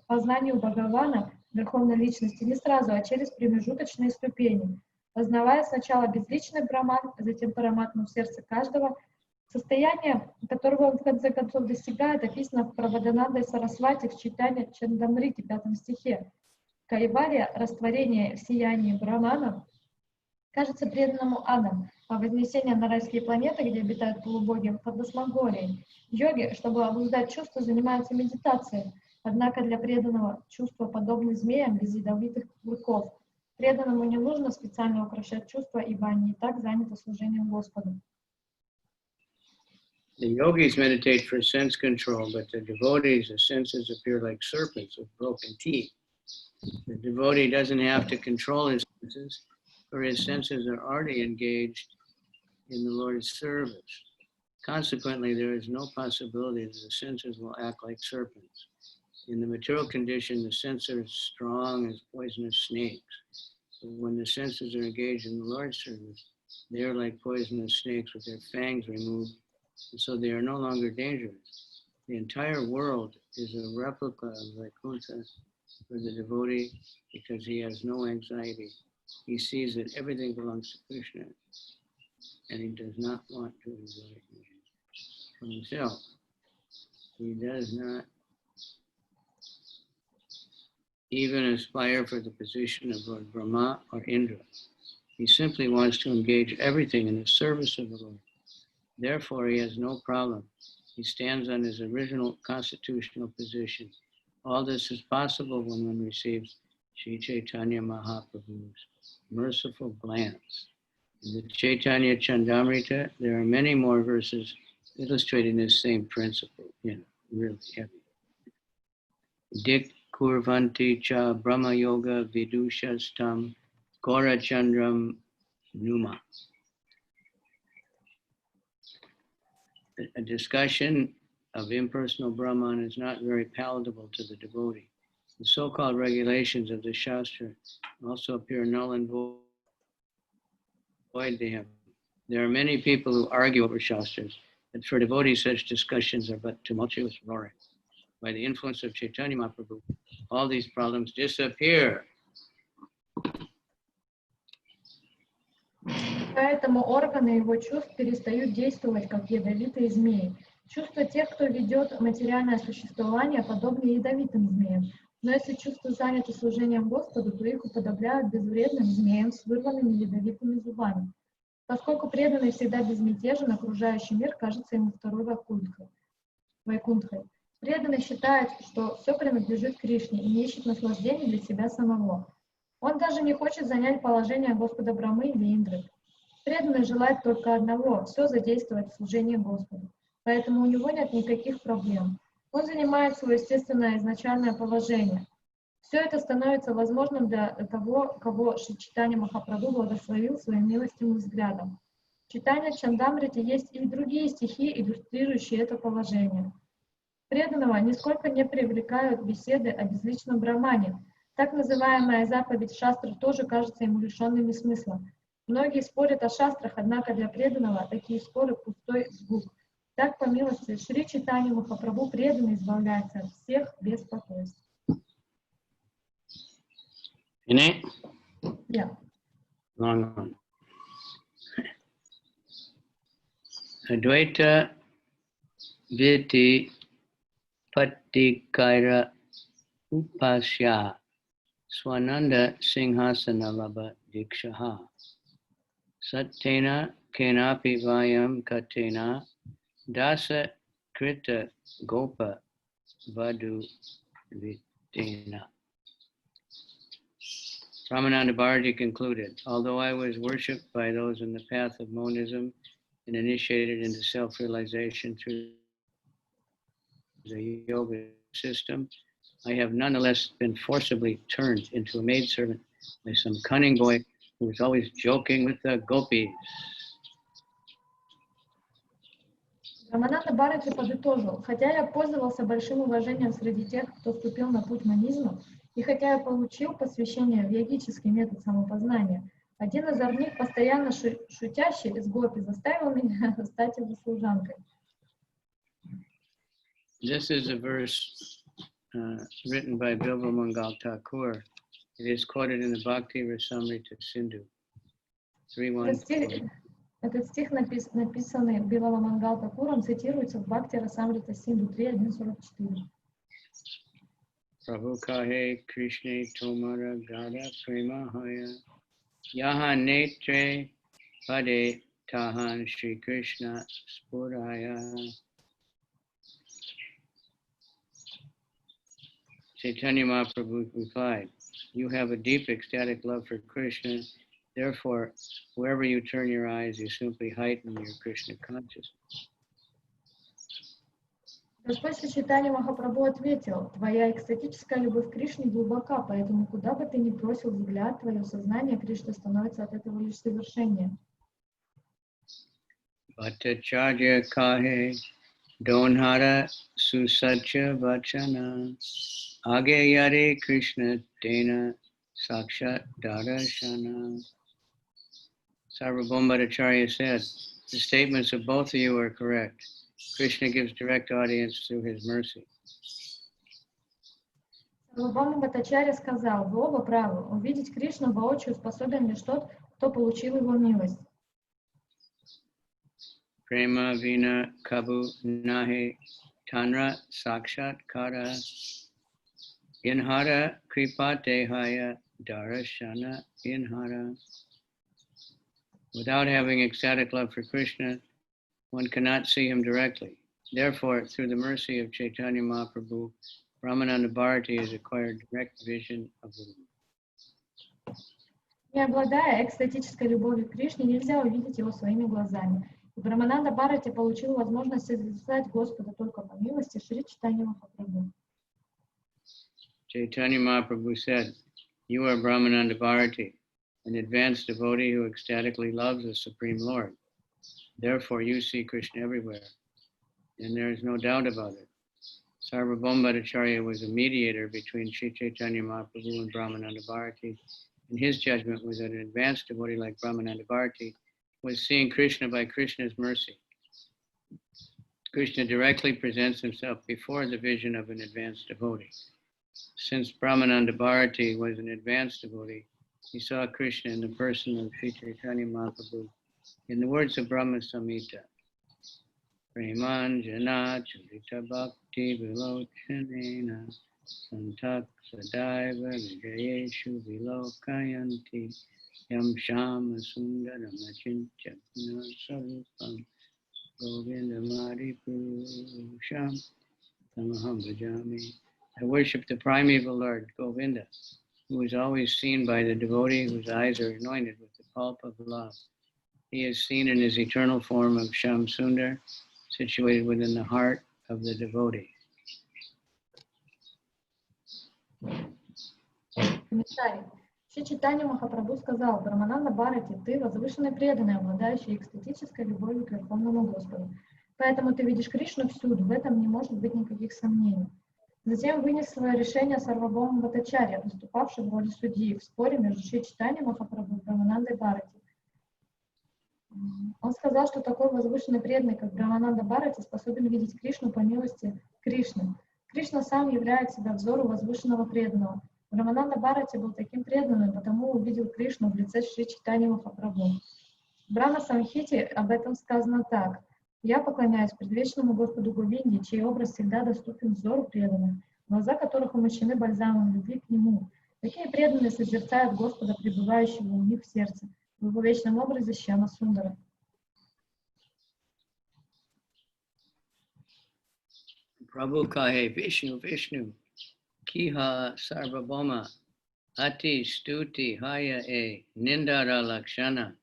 познанию Бхагавана, Верховной Личности, не сразу, а через промежуточные ступени, познавая сначала безличный Брахман, затем Параматму в сердце каждого. Состояние, которого он в конце концов достигает, описано в Прабодхананде Сарасвати в Чайтанья-чаритамрите, 5 стихе. Кайвария, растворение в сиянии Брахмана, кажется преданному адом, а вознесение на райские планеты, где обитают полубоги, фантасмагории. Йоги, чтобы обуздать чувства, занимаются медитацией, однако для преданного чувства подобны змеям без ядовитых клыков. Преданному не нужно специально украшать чувства, ибо они и так заняты служением Господу. The yogis meditate for sense control, but the devotees, the senses appear like serpents with broken teeth. The devotee doesn't have to control his senses, for his senses are already engaged in the Lord's service. Consequently, there is no possibility that the senses will act like serpents. In the material condition, the senses are strong as poisonous snakes. But when the senses are engaged in the Lord's service, They are like poisonous snakes with their fangs removed, and so they are no longer dangerous. The entire world is a replica of Vaikuntha for the devotee because he has no anxiety. He sees that everything belongs to Krishna, and he does not want to enjoy it for himself. He does not even aspire for the position of Lord Brahma or Indra. He simply wants to engage everything in the service of the Lord. Therefore, he has no problem. He stands on his original constitutional position. All this is possible when one receives Sri Chaitanya Mahaprabhu's merciful glance. In the Chaitanya-charitamrita, there are many more verses illustrating this same principle, really heavy. Dik kurvanti cha brahma yoga vidushastam Gaurachandram Numa. A discussion of impersonal Brahman is not very palatable to the devotee. The so-called regulations of the Shastra also appear null and void to him. There are many people who argue over Shastras, but for devotees such discussions are but tumultuous roaring. By the influence of Chaitanya Mahaprabhu, all these problems disappear. Поэтому органы его чувств перестают действовать, как ядовитые змеи. Чувства тех, кто ведет материальное существование, подобны ядовитым змеям. Но если чувства заняты служением Господу, то их уподобляют безвредным змеям с вырванными ядовитыми зубами. Поскольку преданный всегда безмятежен, окружающий мир кажется ему второй Вайкунтхой. Преданный считает, что все принадлежит Кришне и не ищет наслаждений для себя самого. Он даже не хочет занять положение Господа Брамы или Индры. Преданный желает только одного — все задействовать в служении Господу. Поэтому у него нет никаких проблем. Он занимает свое естественное изначальное положение. Все это становится возможным для того, кого Шри Чайтанья Махапрабху благословил своим милостивым взглядом. В Чайтанья-чаритамрите есть и другие стихи, иллюстрирующие это положение. Преданного нисколько не привлекают беседы о безличном Брахмане. Так называемая заповедь шастры тоже кажется ему лишенными смысла. Многие спорят о шастрах, однако для преданного такие споры пустой звук. Так, по милости Шри Чайтаньи Махапрабху, преданный избавляется от всех беспокойств. Yeah. Long one. Advaita Viti Patikaira Upasya Swananda Singhasana Labha Dikshaha Sattena Kenapi Vayam Katena Dasa Krita Gopa Vadu Vitena. Ramananda Bharati concluded, although I was worshipped by those in the path of monism and initiated into self-realization through the yoga system, I have nonetheless been forcibly turned into a maidservant by some cunning boy who was always joking with the gopis. Рамананда Бхарати подытожил, хотя я пользовался большим уважением среди тех, кто вступил на путь манизма, и хотя я получил посвящение в йогический метод самопознания, один из них, постоянно шутящий из гопи, заставил меня стать его служанкой. This is a verse written by Bilva Mangal Thakur. It is quoted in the Bhakti Rasamrita Sindhu 3.1. Этот стих, написанный Билава Мангал Такуром, цитируется в Бхакти Расамрита Синду 3.1.44. Prabhu kahe Krishna tomara gada prema haya yaha netre pade tahan Shri Krishna spuraya. Chaitanya Mahaprabhu replied, you have a deep ecstatic love for Krishna. Therefore, wherever you turn your eyes, you simply heighten your Krishna consciousness. Господь Шри Чайтанья Махапрабху ответил, твоя экстатическая любовь к Кришне глубока, поэтому куда бы ты ни бросил взгляд, твое сознание Кришны становится от этого лишь совершеннее. Bhattacharya kahe donhara susacha vachana age yare Krishna tena sakshat darashana. Sarvabhaumacharya said, the statements of both of you are correct. Krishna gives direct audience through his mercy. Сарвабхаума Бхаттачарья сказал: вы оба правы. Увидеть Кришну воочию способен лишь тот, кто получил его милость. Prema vina kabu nahe tanra sakshat kara inhara kripate haya darashana inhara. Without having ecstatic love for Krishna, one cannot see him directly. Therefore, through the mercy of Chaitanya Mahaprabhu, Brahmananda Bharati has acquired direct vision of the Lord. Не обладая экстатической любовью к Кришне, нельзя увидеть его своими глазами. И Брахмананда Бхарати получил возможность созерцать Господа только по милости Шри Чайтанья Махапрабху. Chaitanya Mahaprabhu said, "You are Brahmananda Bharati, an advanced devotee who ecstatically loves the Supreme Lord. Therefore, you see Krishna everywhere, and there is no doubt about it." Sarvabhaumacharya was a mediator between Sri Chaitanya Mahaprabhu and Brahmananda Bharati, and his judgment was that an advanced devotee like Brahmananda Bharati was seeing Krishna by Krishna's mercy. Krishna directly presents himself before the vision of an advanced devotee. Since Brahmananda Bharati was an advanced devotee, he saw Krishna in the person of Sri Chaitanya Mahaprabhu. In the words of Brahma Samhita, Premanjana Charita Bhakti Vilochanena Santak Sadaiva Vijayeshu Vilokayanti Yam Shama Sundaram Achinchapna Sarupam Govinda Maripurusham Tamaham Bhajami. I worship the primeval Lord Govinda, who is always seen by the devotee whose eyes are anointed with the pulp of love. He is seen in his eternal form of Sham Sundar, situated within the heart of the devotee. Комментарий. Шри Чайтанья Махапрабху сказал: Брахмананда Бхарати, ты возвышенный преданный, обладающий экстатической любовью к Верховному Господу. Поэтому ты видишь Кришну всюду, в этом не может быть никаких сомнений. Затем вынес свое решение Сарвабхаума Бхаттачарья, выступавший в роли судьи в споре между Шри Чайтаньей Махапрабху и Брахманандой Бхарати. Он сказал, что такой возвышенный преданный, как Брахмананда Бхарати, способен видеть Кришну по милости Кришны. Кришна сам являет себя взору возвышенного преданного. Брахмананда Бхарати был таким преданным, потому увидел Кришну в лице Шри Чайтаньи Махапрабху. В Брахма Самхите об этом сказано так: «Я поклоняюсь предвечному Господу Говинде, чей образ всегда доступен взору преданных, глаза которых умощены бальзамом любви к Нему. Такие преданные созерцают Господа, пребывающего у них в сердце, в его вечном образе Шьяма Сундара». Prabhu kahe Vishnu Vishnu Kiha Sarvabhauma Ati Stuti Haya E Nindara Lakshana.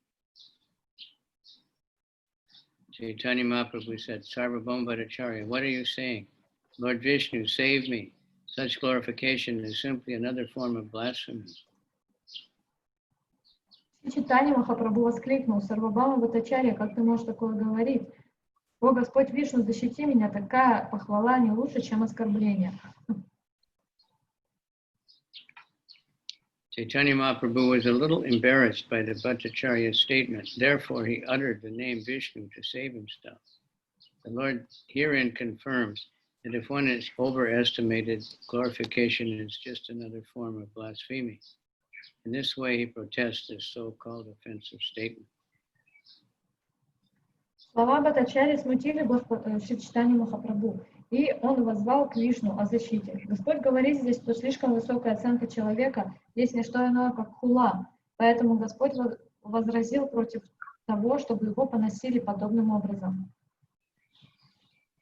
Chaitanya Mahaprabhu said, Sarvabhauma Bhattacharya, what are you saying? Lord Vishnu, save me. Such glorification is simply another form of blasphemy. Чайтанья Махапрабху воскликнул: Сарвабхаума Бхаттачарья, как ты можешь такое говорить? О, Господь Вишну, защити меня, такая похвала не лучше, чем оскорбление. Chaitanya Mahaprabhu was a little embarrassed by the Bhattacharya's statement. Therefore, he uttered the name Vishnu to save himself. The Lord herein confirms that if one is overestimated, glorification is just another form of blasphemy. In this way, he protests this so-called offensive statement. Слова Бхаттачарьи смутили Шри Чайтанью Махапрабху, и он воззвал к Вишну о защите. Господь говорит здесь, что слишком высокая оценка человека есть не что иное, как хула. Поэтому Господь возразил против того, чтобы его поносили подобным образом.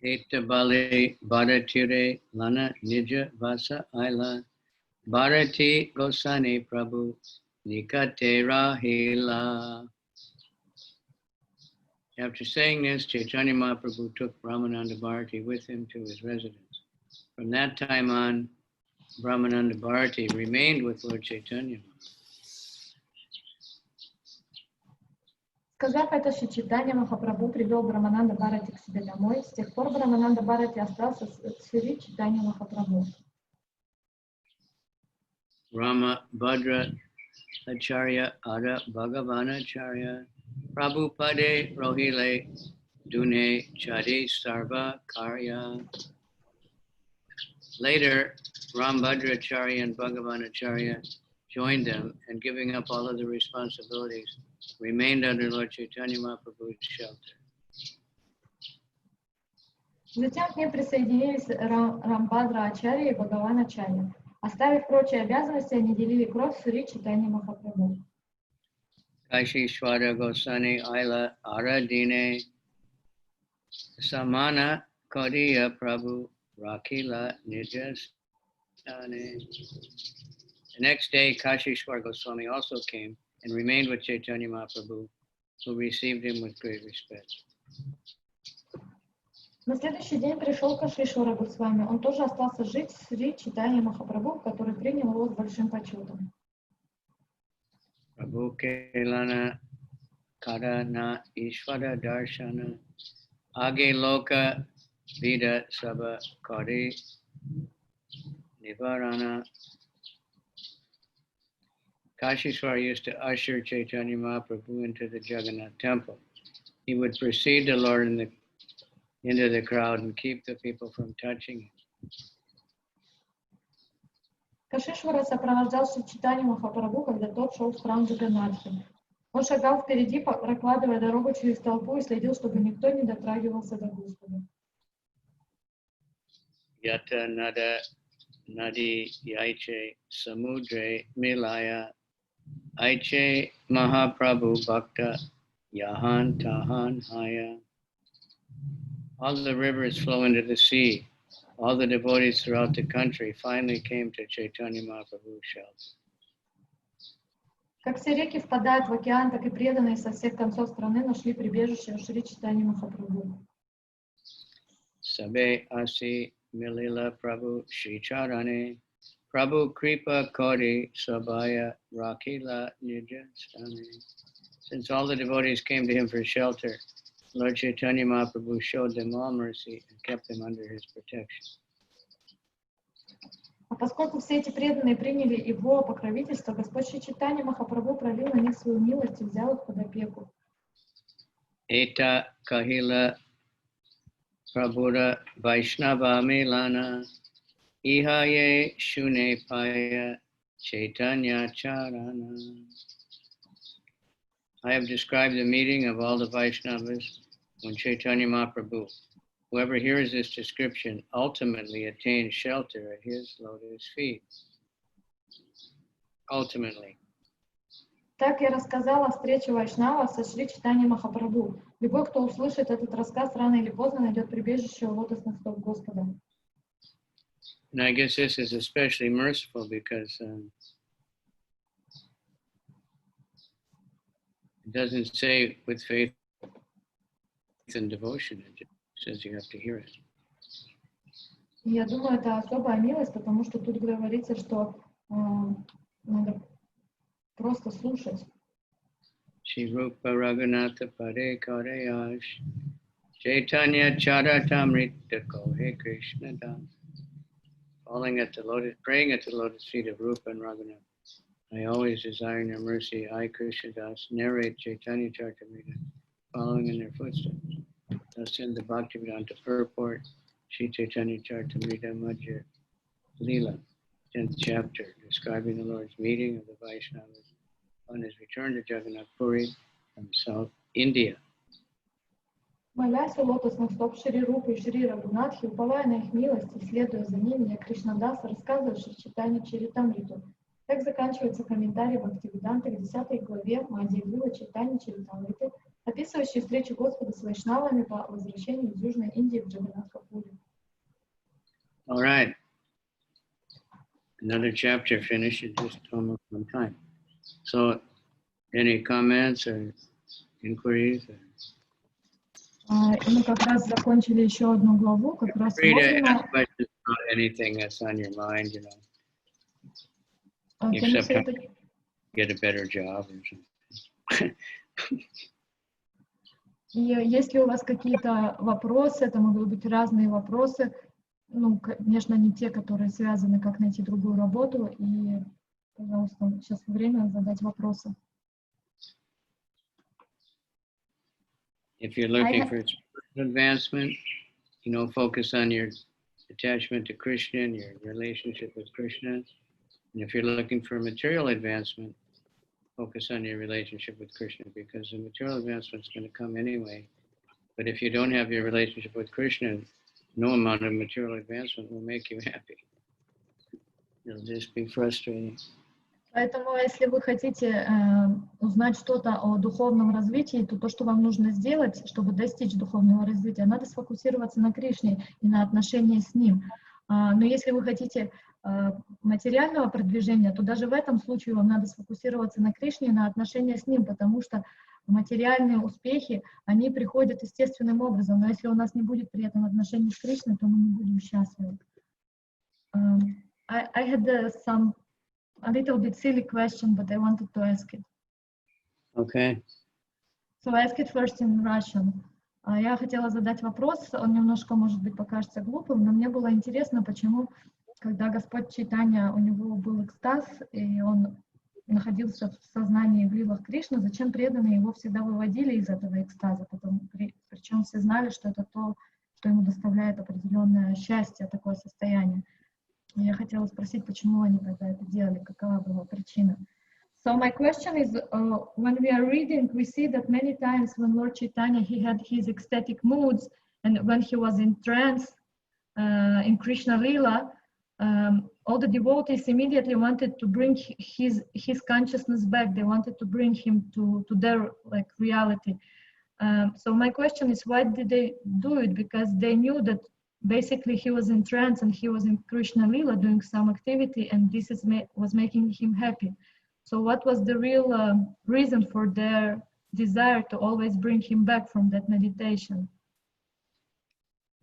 Eta bali bharatire lana nija vasa aila bharati gosani prabhu nikate rahila. After saying this, Chaitanya Mahaprabhu took Brahmananda Bharati with him to his residence. From that time on, Brahmananda Bharati remained with Lord Chaitanya. Сказав это, Шри Чайтанья Махапрабху привел Брахмананда Бхарати к себе домой. С тех пор Брахмананда Бхарати остался с Шри Чайтаньей Махапрабху. Rama Bhadra Acharya Ada Bhagavana Acharya Prabhupade Rohile Dune Chadi Sarva Karya. Later, Rambhadracharya and Bhagavanacharya joined them and giving up all of the responsibilities, remained under Lord Chaitanya Mahaprabhu's shelter. Затем к ним присоединились Рамбадра Ачарья и Бхагаван Ачарья. Оставив прочие обязанности, они делили кровь Шри Чайтанья Махапрабху. Kaishishwara Gosani Aila Aradine Samana Kodiya Prabhu Rakila Nijastane. The next day, Kashishwar Goswami also came and remained with Chaitanya Mahaprabhu, who received him with great respect. На следующий день пришел Кашишвара Госвами. Он тоже остался жить с Шри Чайтанья Махапрабху, который принял его с большим почетом. Prabhu Kelana Karana Ishvara Darshana Age Loka Vida Sabha Kari Nivarana. Kashishwar used to usher Chaitanya Mahaprabhu into the Jagannath temple. He would precede the Lord into the crowd and keep the people from touching him. Кашишвара сопровождал Шри Чайтанью Махапрабху, когда тот шел в храм Джаганнатхи. Он шагал впереди, прокладывая дорогу через толпу и следил, чтобы никто не дотрагивался до Господа. Yata nada nadi yaiche samudre milaya aiche Mahaprabhu bhakta yahan tahan haya. All the rivers flow into the sea. All the devotees throughout the country finally came to Chaitanya Mahaprabhu's shelter. Как все реки впадают в океан, так и преданные со всех концов страны нашли прибежище у Шри Чайтаньи Махапрабху. Sabe asi milila Prabhu Shri Charane Prabhu Kripa Kori Sabaya Rakila Nijastane. Since all the devotees came to him for shelter, Lord Chaitanya Mahaprabhu showed them all mercy and kept them under his protection. А поскольку все эти преданные приняли его покровительство, Господь Шри Чайтанья Махапрабху пролил на них свою милость и взял их под опеку. Eta kahila Prabhuda Vaishnava Milana Ihaye Shune Paya Chaitanya-charana. I have described the meeting of all the Vaishnavas when Chaitanya Mahaprabhu. Whoever hears this description ultimately attains shelter at his lotus feet. Ultimately. Так я рассказала о встрече Вайшнава со Шри Чайтаньей Махапрабху. Любой, кто услышит этот рассказ, рано или поздно найдет прибежище у лотосных стоп Господа. And I guess this is especially merciful because it doesn't say with faith and devotion. It says you have to hear it. Я думаю, это особая милость, потому что тут говорится, что надо просто слушать. Shri Rupa Jagannatha Puri Koreyash Chайтанья-чаритамрита Kohe Krishna Das. Praying at the lotus feet of Rupa and Raghunath. I always desire in your mercy, I, Krishna Das, narrate Chaitanya-charitamrita, following in their footsteps. Thus in the Bhaktivedanta purport, Shri Chaitanya-charitamrita Madhya-lila, 10th chapter, describing the Lord's meeting of the Vaishnavas on his return to Jagannatha Puri from South India. Молясь у лотосных стоп Шри Рупы и Шри Рагунатхи, уповая на их милость и следуя за ними, я Кришнадас рассказываю Шри Чайтанья-чаритамриту. Так заканчивается комментарий Бхактивиданты к 10 главе Мадхья-лилы Чайтанья-чаритамриты, описывающий встречу Господа с вайшнавами по возвращению из Южной Индии в Джаганнатха-Пури. All right. Another chapter finished, just almost on time. So, any comments or inquiries? Мы как раз закончили еще одну главу, как раз Free to ask questions about anything that's on your mind, you know. Except how to get a better job or something. И если у вас какие-то вопросы, это могут быть разные вопросы, ну, конечно, не те, которые связаны, как найти другую работу, и, пожалуйста, сейчас время задать вопросы. If you're looking for spiritual advancement, you know, focus on your attachment to Krishna and your relationship with Krishna. And if you're looking for material advancement, focus on your relationship with Krishna, because the material advancement is going to come anyway. But if you don't have your relationship with Krishna, no amount of material advancement will make you happy. It'll just be frustrating. Поэтому, если вы хотите узнать что-то о духовном развитии, то что вам нужно сделать, чтобы достичь духовного развития, надо сфокусироваться на Кришне и на отношении с Ним. Но если вы хотите материального продвижения, то даже в этом случае вам надо сфокусироваться на Кришне и на отношении с Ним, потому что материальные успехи, они приходят естественным образом, но если у нас не будет при этом отношений с Кришной, то мы не будем счастливы. I had a little bit silly question, but I wanted to ask it. Okay. So I ask it first in Russian. Я хотела задать вопрос, он немножко, может быть, покажется глупым, но мне было интересно, почему, когда Господь Чайтанья, у него был экстаз, и он находился в сознании в лилах Кришны, зачем преданные его всегда выводили из этого экстаза, причем все знали, что это то, что ему доставляет определенное счастье, такое состояние. Я хотела спросить, почему они тогда это делали, какова была причина. So my question is, when we are reading, we see that many times when Lord Chaitanya, he had his ecstatic moods, and when he was in trance, in Krishna-lila, all the devotees immediately wanted to bring his consciousness back. They wanted to bring him to their like reality. So my question is, why did they do it? Because they knew that basically he was in trance and he was in Krishna-lila doing some activity, and this was making him happy. So what was the real reason for their desire to always bring him back from that meditation?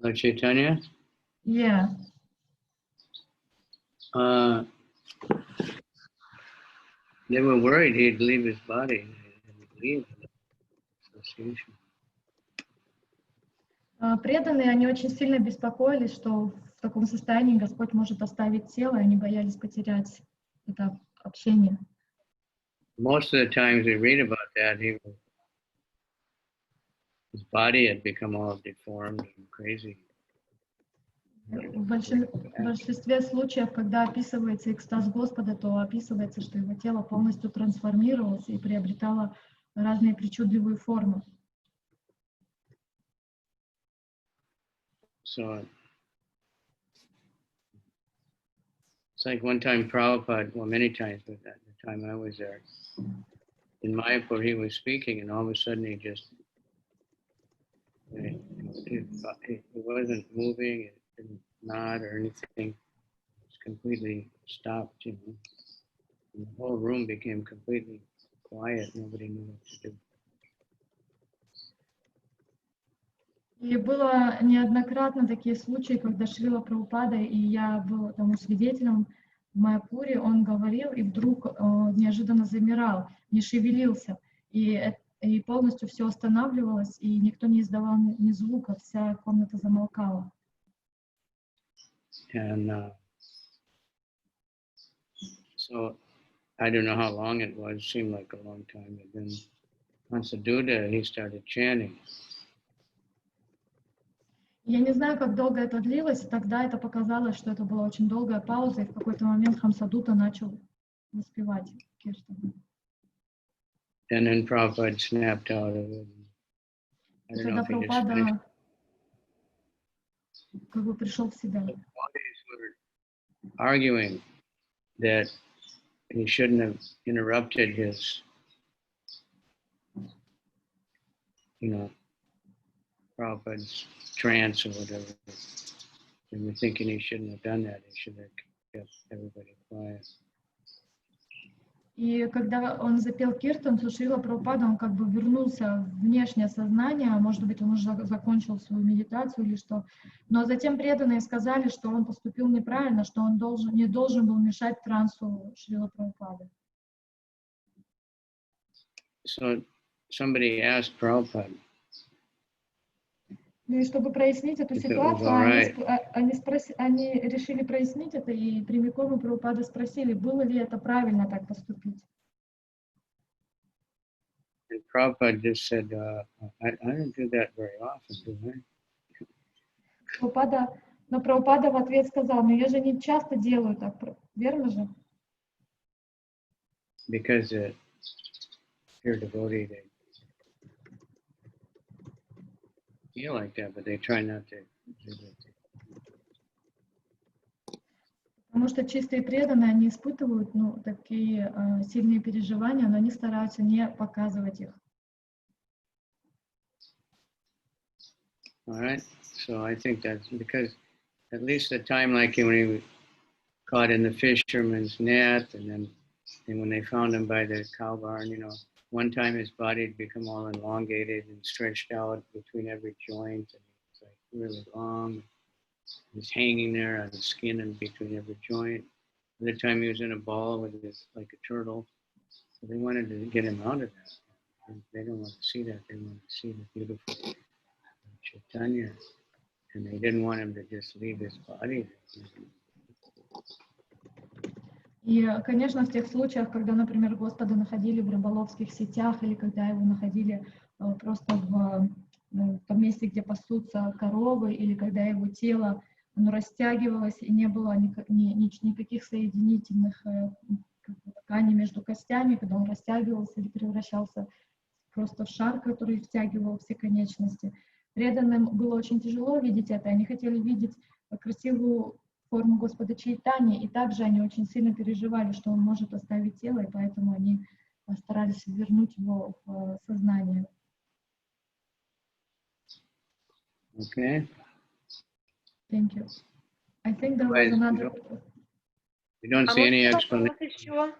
Lord Chaitanya? Yeah. They were worried he'd leave his body and leave the association. Преданные, они очень сильно беспокоились, что в таком состоянии Господь может оставить тело, и они боялись потерять это общение. Most of the times we read about that, his body had become all deformed and crazy. В большинстве случаев, когда описывается экстаз Господа, то описывается, что его тело полностью трансформировалось и приобретало разные причудливые формы. So it's like one time Prabhupada, well, many times, but at the time I was there, in Mayapur he was speaking, and all of a sudden he just, it wasn't moving, it didn't nod or anything, it was completely stopped, you know. And the whole room became completely quiet, nobody knew what to do. И было неоднократно такие случаи, когда Шрила Прабхупада, и я была тому свидетелем в Майяпуре, он говорил, и вдруг неожиданно замирал, не шевелился, и полностью все останавливалось, и никто не издавал ни звука, вся комната замолкала. And so I don't know how long it was, seemed like a long time, but then on Saduda he started chanting. Я не знаю, как долго это длилось, тогда это показалось, что это была очень долгая пауза, и в какой-то момент Хамсадута начал воспевать Киртану. And then Prabhupada snapped out of it. I don't know if he just finished. Как бы пришел в себя. The devotees were arguing that he shouldn't have interrupted his, you know, Prabhupada's trance or whatever. They were thinking he shouldn't have done that. He should have kept everybody quiet. И когда он запел Киртан, то Шрила Прабхупада, он как бы вернулся в внешнее сознание, может быть, он уже закончил свою медитацию или что. Но затем преданные сказали, что он поступил неправильно, что он не должен был мешать трансу Шрила Прабхупады. So somebody asked Prabhupada. И чтобы прояснить эту ситуацию, они решили прояснить это, и прямиком у Прабхупады спросили, было ли это правильно так поступить. And Prabhupada just said, I don't do that very often, do I? Но Прабхупада в ответ сказал, но я же не часто делаю так, верно же? Because pure devotee, they feel like that, but they try not to do that. Потому что чистые преданные, они испытывают такие сильные переживания, но они стараются не показывать их. All right, so I think that's because at least the time, like when he was caught in the fisherman's net, and when they found him by the cow barn, you know, one time his body had become all elongated and stretched out between every joint, and it was like really long. He was hanging there on the skin and between every joint. Other time he was in a ball with this like a turtle. So they wanted to get him out of that. And they don't want to see that. They want to see the beautiful Chaitanya. And they didn't want him to just leave his body. И, конечно, в тех случаях, когда, например, Господа находили в рыболовских сетях, или когда его находили просто в том месте, где пасутся коровы, или когда его тело оно растягивалось, и не было никаких соединительных тканей между костями, когда он растягивался или превращался просто в шар, который втягивал все конечности. Преданным было очень тяжело видеть это, они хотели видеть красивую форму Господа Чайтаньи, и также они очень сильно переживали, что он может оставить тело, и поэтому они старались вернуть его в сознание. Okay. Thank you. I think there was another. We don't see any explanation.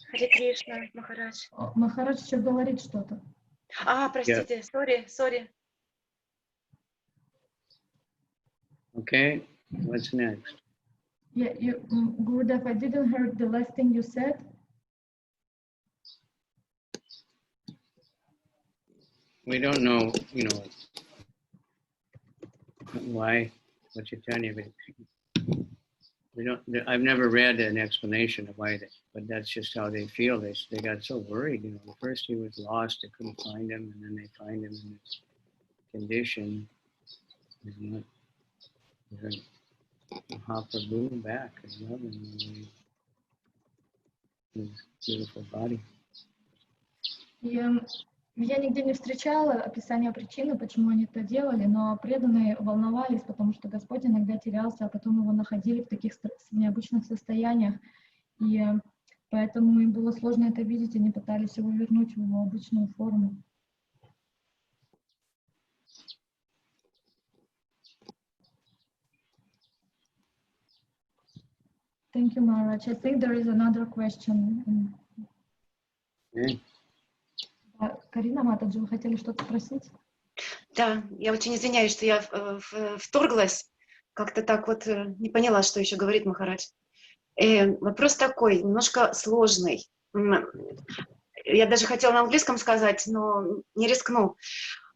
Харе Кришна, Махарадж. Махарадж еще говорит что-то. Простите, sorry. Okay, what's next? Yeah, Gurudev, I didn't hear the last thing you said. We don't know, you know, why, what you're telling you, but we don't. I've never read an explanation of why, but that's just how they feel. They got so worried. You know, first he was lost, they couldn't find him, and then they find him in this condition. Mahaprabhu back and loving his beautiful body. Я нигде не встречала описания причины, почему они это делали, но преданные волновались, потому что Господь иногда терялся, а потом его находили в таких необычных состояниях. И поэтому им было сложно это видеть, они пытались его вернуть в его обычную форму. Thank you, Maharaj. I think there is another question. Карина Матаджи, вы хотели что-то спросить? Да, я очень извиняюсь, что я вторглась. Как-то так вот не поняла, что еще говорит Махарадж. Вопрос такой, немножко сложный. Я даже хотела на английском сказать, но не рискну.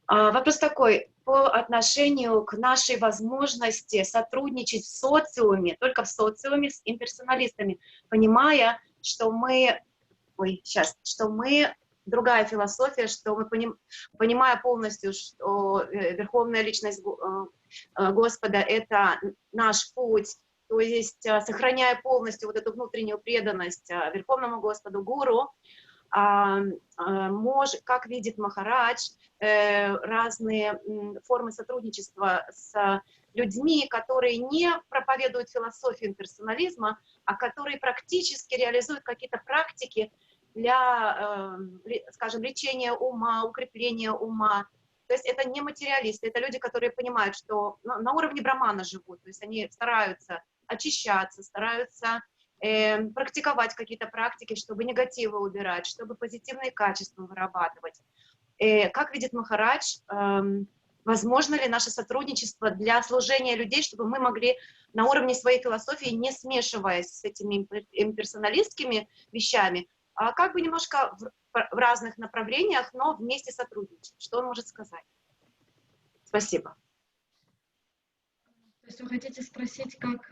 Вопрос такой, по отношению к нашей возможности сотрудничать в социуме, только в социуме с имперсоналистами, понимая, что мы, другая философия, что мы понимая полностью, что Верховная Личность Господа — это наш путь, то есть сохраняя полностью вот эту внутреннюю преданность Верховному Господу, Гуру, как видит Махарадж, разные формы сотрудничества с людьми, которые не проповедуют философию имперсонализма, а которые практически реализуют какие-то практики для, скажем, лечения ума, укрепления ума. То есть это не материалисты, это люди, которые понимают, что на уровне брамана живут, то есть они стараются очищаться, стараются практиковать какие-то практики, чтобы негативы убирать, чтобы позитивные качества вырабатывать. Как видит Махарадж, возможно ли наше сотрудничество для служения людей, чтобы мы могли на уровне своей философии, не смешиваясь с этими имперсоналистскими вещами, а как бы немножко в разных направлениях, но вместе сотрудничать? Что он может сказать? Спасибо. То есть вы хотите спросить, как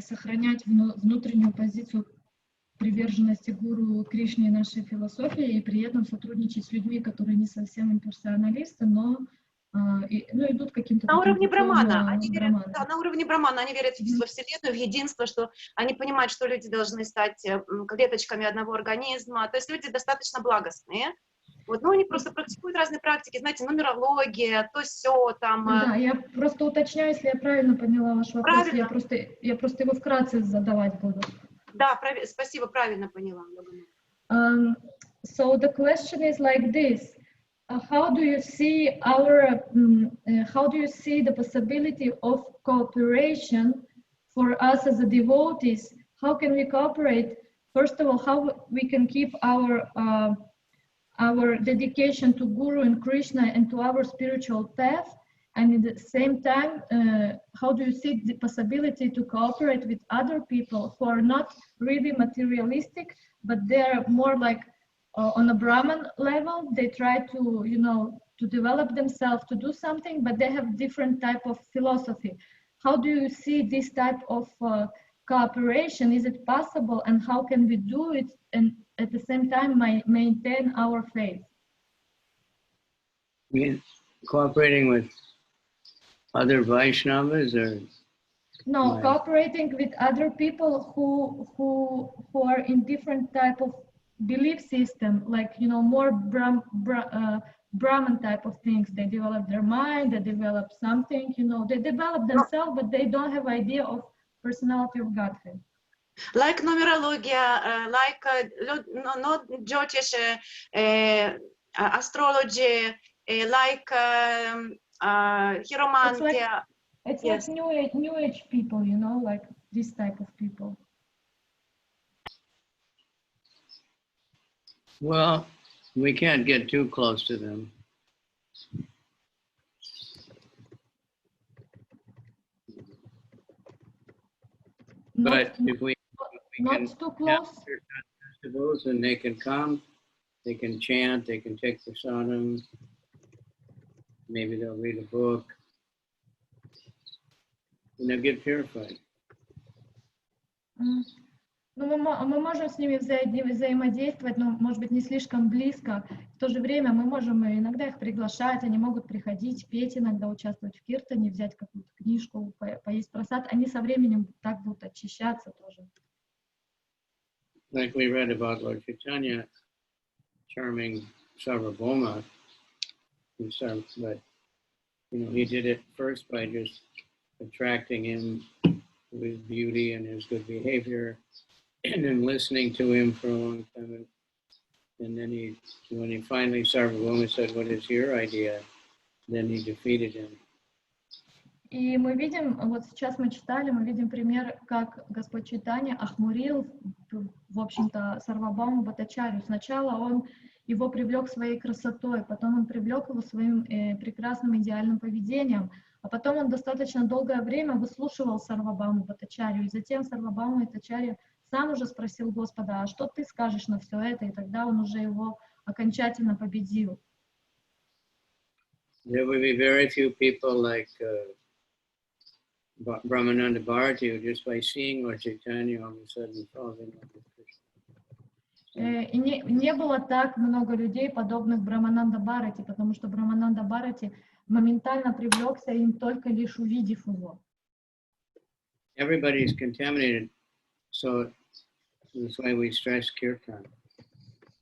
сохранять внутреннюю позицию приверженности гуру Кришне и нашей философии, и при этом сотрудничать с людьми, которые не совсем имперсоналисты, но идут каким-то на уровне брамана. Они верят, да, на уровне брамана. Они верят во Вселенную, в единство, что они понимают, что люди должны стать клеточками одного организма. То есть люди достаточно благостные. Вот, но они просто практикуют разные практики, знаете, нумерология, то сё там. Да, я просто уточняю, если я правильно поняла ваш вопрос, я просто его вкратце задавать буду. Да, спасибо, правильно поняла. So the question is like this: how do you see the possibility of cooperation for us as a devotees? How can we cooperate? First of all, how we can keep our dedication to Guru and Krishna and to our spiritual path, and at the same time, how do you see the possibility to cooperate with other people who are not really materialistic, but they're more like on a Brahman level? They try to, to develop themselves, to do something, but they have different type of philosophy. How do you see this type of cooperation? Is it possible, and how can we do it and at the same time maintain our faith? I mean, cooperating with other Vaishnavas, or no, cooperating with other people who are in different type of belief system, like more Brahman type of things. They develop their mind, they develop something, they develop themselves, but they don't have idea of personality of Godhead. Like numerologia, like not Jyotish, astrology, like chiromantia. It's yes. Like new age people, like this type of people. Well, we can't get too close to them. But if we can too close. Festivals, and they can come, they can chant, they can take prasadam, maybe they'll read a book, and they'll get purified. Мы можем с ними взаимодействовать, но, может быть, не слишком близко. В то же время мы можем иногда их приглашать, они могут приходить, петь, иногда участвовать в киртане, взять какую-то книжку, поесть прасад. Они со временем так будут очищаться тоже. Like we read about Lord Chaitanya charming Sarvabhauma, but he did it first by just attracting him with his beauty and his good behavior, and then listening to him for a long time. And then when he finally Sarvabhauma said, "What is your idea?" then he defeated him. И мы видим, вот сейчас мы читали, мы видим пример, как Господь Чайтанья охмурил, в общем-то, Сарвабхауму Бхаттачарью. Сначала он его привлек своей красотой, потом он привлек его своим прекрасным идеальным поведением, а потом он достаточно долгое время выслушивал Сарвабхауму Бхаттачарью, и затем Сарвабхауму Бхаттачарья сам уже спросил Господа: а что ты скажешь на все это? И тогда он уже его окончательно победил. There will be very few people like Brahmananda Bharati, who just by seeing Lord Chaitanya all of a sudden falls in love with Krishna. И не было так много людей, подобных Брахмананда Бхарати, потому что Брахмананда Бхарати моментально привлекся им, только лишь увидев его. Everybody is contaminated, so that's why we stress kirtan.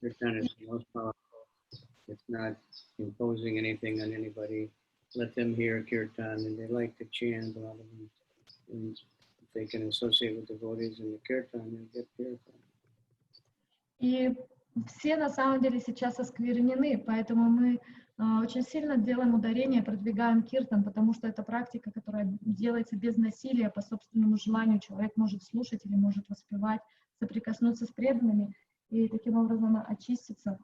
Kirtan is the most powerful. It's not imposing anything on anybody. Let them hear kirtan, and they like to chant, a lot of them. And if they can associate with devotees in the kirtan, they get purified. И все на самом деле сейчас осквернены, поэтому мы очень сильно делаем ударение, продвигаем киртан, потому что это практика, которая делается без насилия, по собственному желанию. Человек может слушать или может воспевать, соприкоснуться с преданными и таким образом очиститься.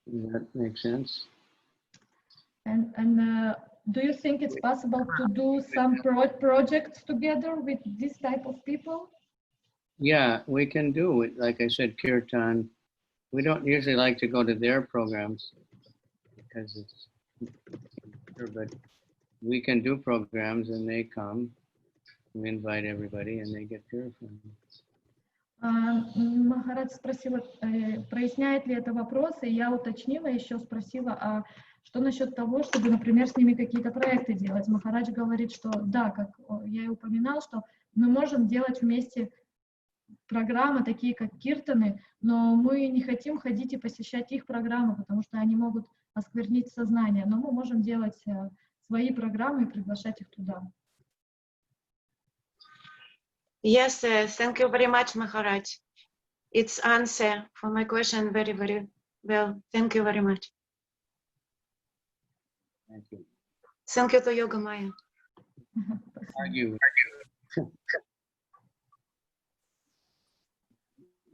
That makes sense. And do you think it's possible to do some projects together with this type of people? Yeah, we can do it. Like I said, kirtan. We don't usually like to go to their programs because it's, but we can do programs and they come, we invite everybody and they get purified. Махарадж спросила, проясняет ли это вопросы, и я уточнила, еще спросила, а что насчет того, чтобы, например, с ними какие-то проекты делать? Махарадж говорит, что да, как я и упоминал, что мы можем делать вместе программы, такие как киртаны, но мы не хотим ходить и посещать их программы, потому что они могут осквернить сознание, но мы можем делать свои программы и приглашать их туда. Yes, thank you very much, Maharaj. It's answer for my question very, very well. Thank you very much. Thank you. Thank you to Yoga Maya. Argue.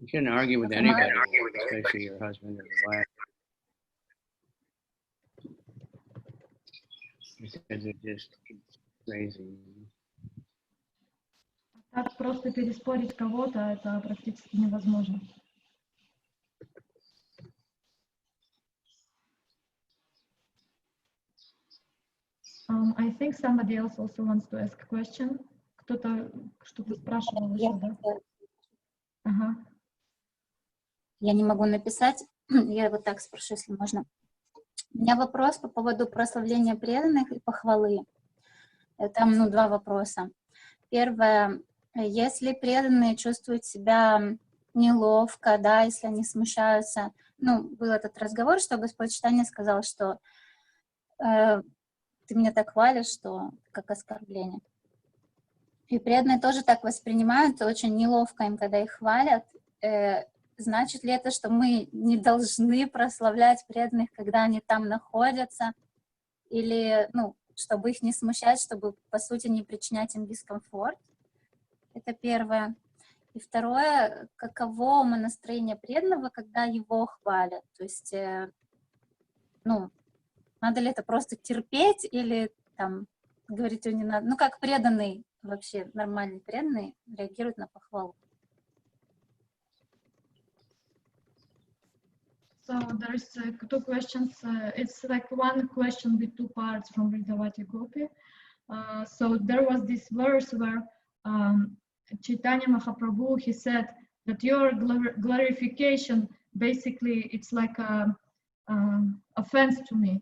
You shouldn't argue with anybody, especially your husband or your wife. Because they're just crazy. Так просто переспорить кого-то, это практически невозможно. I think somebody else also wants to ask a question. Кто-то что-то спрашивал еще, да? Ага. Я не могу написать, я вот так спрошу, если можно. У меня вопрос по поводу прославления преданных и похвалы. Там, два вопроса. Первое, если преданные чувствуют себя неловко, да, если они смущаются, был этот разговор, что Господь Чайтанья сказал, что ты меня так хвалишь, что как оскорбление. И преданные тоже так воспринимают, очень неловко им, когда их хвалят. Значит ли это, что мы не должны прославлять преданных, когда они там находятся? Или, чтобы их не смущать, чтобы, по сути, не причинять им дискомфорт? Это первое. И второе, каково настроение преданного, когда его хвалят? То есть, надо ли это просто терпеть или там говорить, не надо? Как преданный, вообще нормальный преданный реагирует на похвалу? So there's two questions. It's like one question with two parts from Vrindavan Gopi. So there was this verse where Chaitanya Mahaprabhu, he said that your glorification, basically, it's like a offense to me.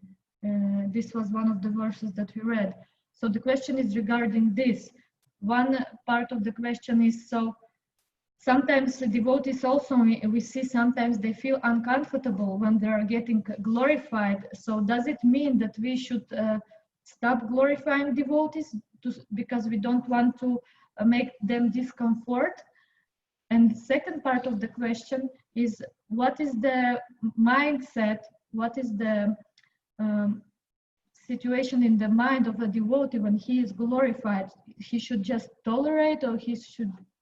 This was one of the verses that we read. So the question is regarding this. One part of the question is, so sometimes the devotees also, we see sometimes they feel uncomfortable when they are getting glorified. So does it mean that we should stop glorifying devotees because we don't want to make them discomfort? And the second part of the question is, what is the mindset, what is the situation in the mind of a devotee when he is glorified? He should just tolerate, or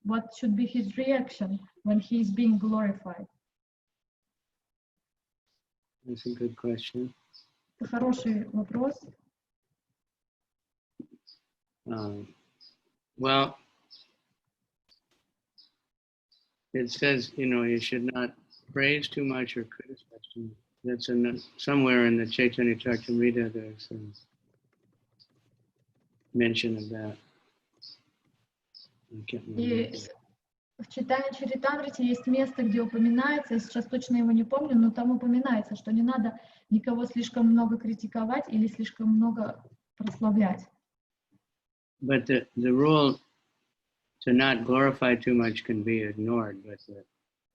what should be his reaction when he is being glorified? That's a good question. Это хороший вопрос. Well, it says, you should not praise too much or criticize too much. That's somewhere in the Chайтanья-чаритамрита, there's a mention of that. И в Чайтанья-чаритамрите есть место, где упоминается, я сейчас точно его не помню, но там упоминается, что не надо никого слишком много критиковать или слишком много прославлять. But the rule to not glorify too much can be ignored, but the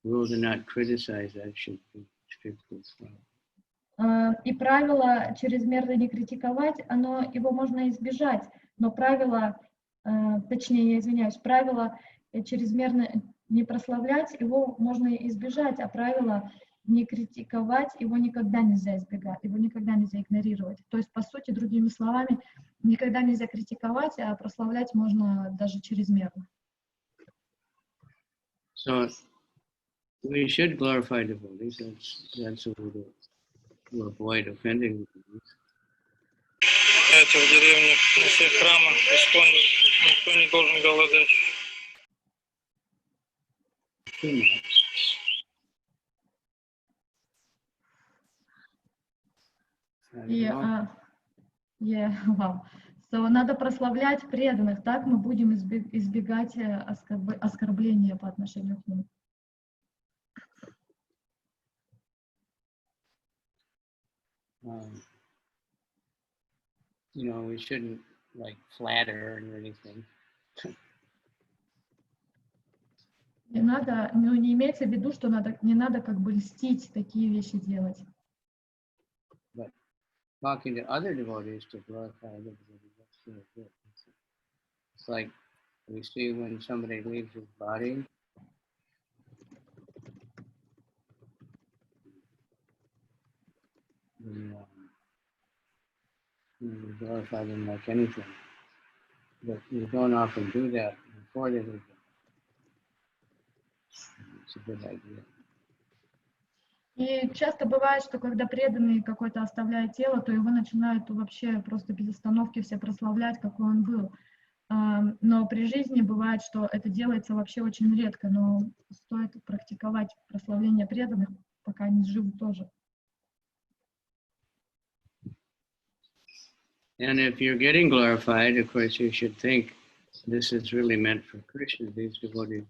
rule to not criticize that should be strictly followed. И правило чрезмерно не критиковать, его можно избежать, но правило, точнее, я извиняюсь, правило чрезмерно не прославлять, его можно избежать, а правило не критиковать, его никогда нельзя избегать, его никогда нельзя игнорировать. То есть, по сути, другими словами, никогда нельзя критиковать, а прославлять можно даже чрезмерно. So we should glorify devotees. That's a way to avoid offending devotees. В деревне, на всех храмах, никто не должен голодать. Yeah, wow. Надо прославлять преданных, так мы будем избегать оскорбления по отношению к ним. You know, we shouldn't like flatter or anything. Не надо, ну, не имеется в виду, что не надо как бы льстить, такие вещи делать. But talking to other devotees to glorify other devotees, that's really good. It's like we see when somebody leaves his body, we glorify them like anything. But we don't often do that before they leave. It's a good idea. И часто бывает, что когда преданный какой-то оставляет тело, то его начинают вообще просто без остановки все прославлять, какой он был. Но при жизни бывает, что это делается вообще очень редко, но стоит практиковать прославление преданных, пока они живы тоже. And if you're getting glorified, of course, you should think this is really meant for Krishna. These devotees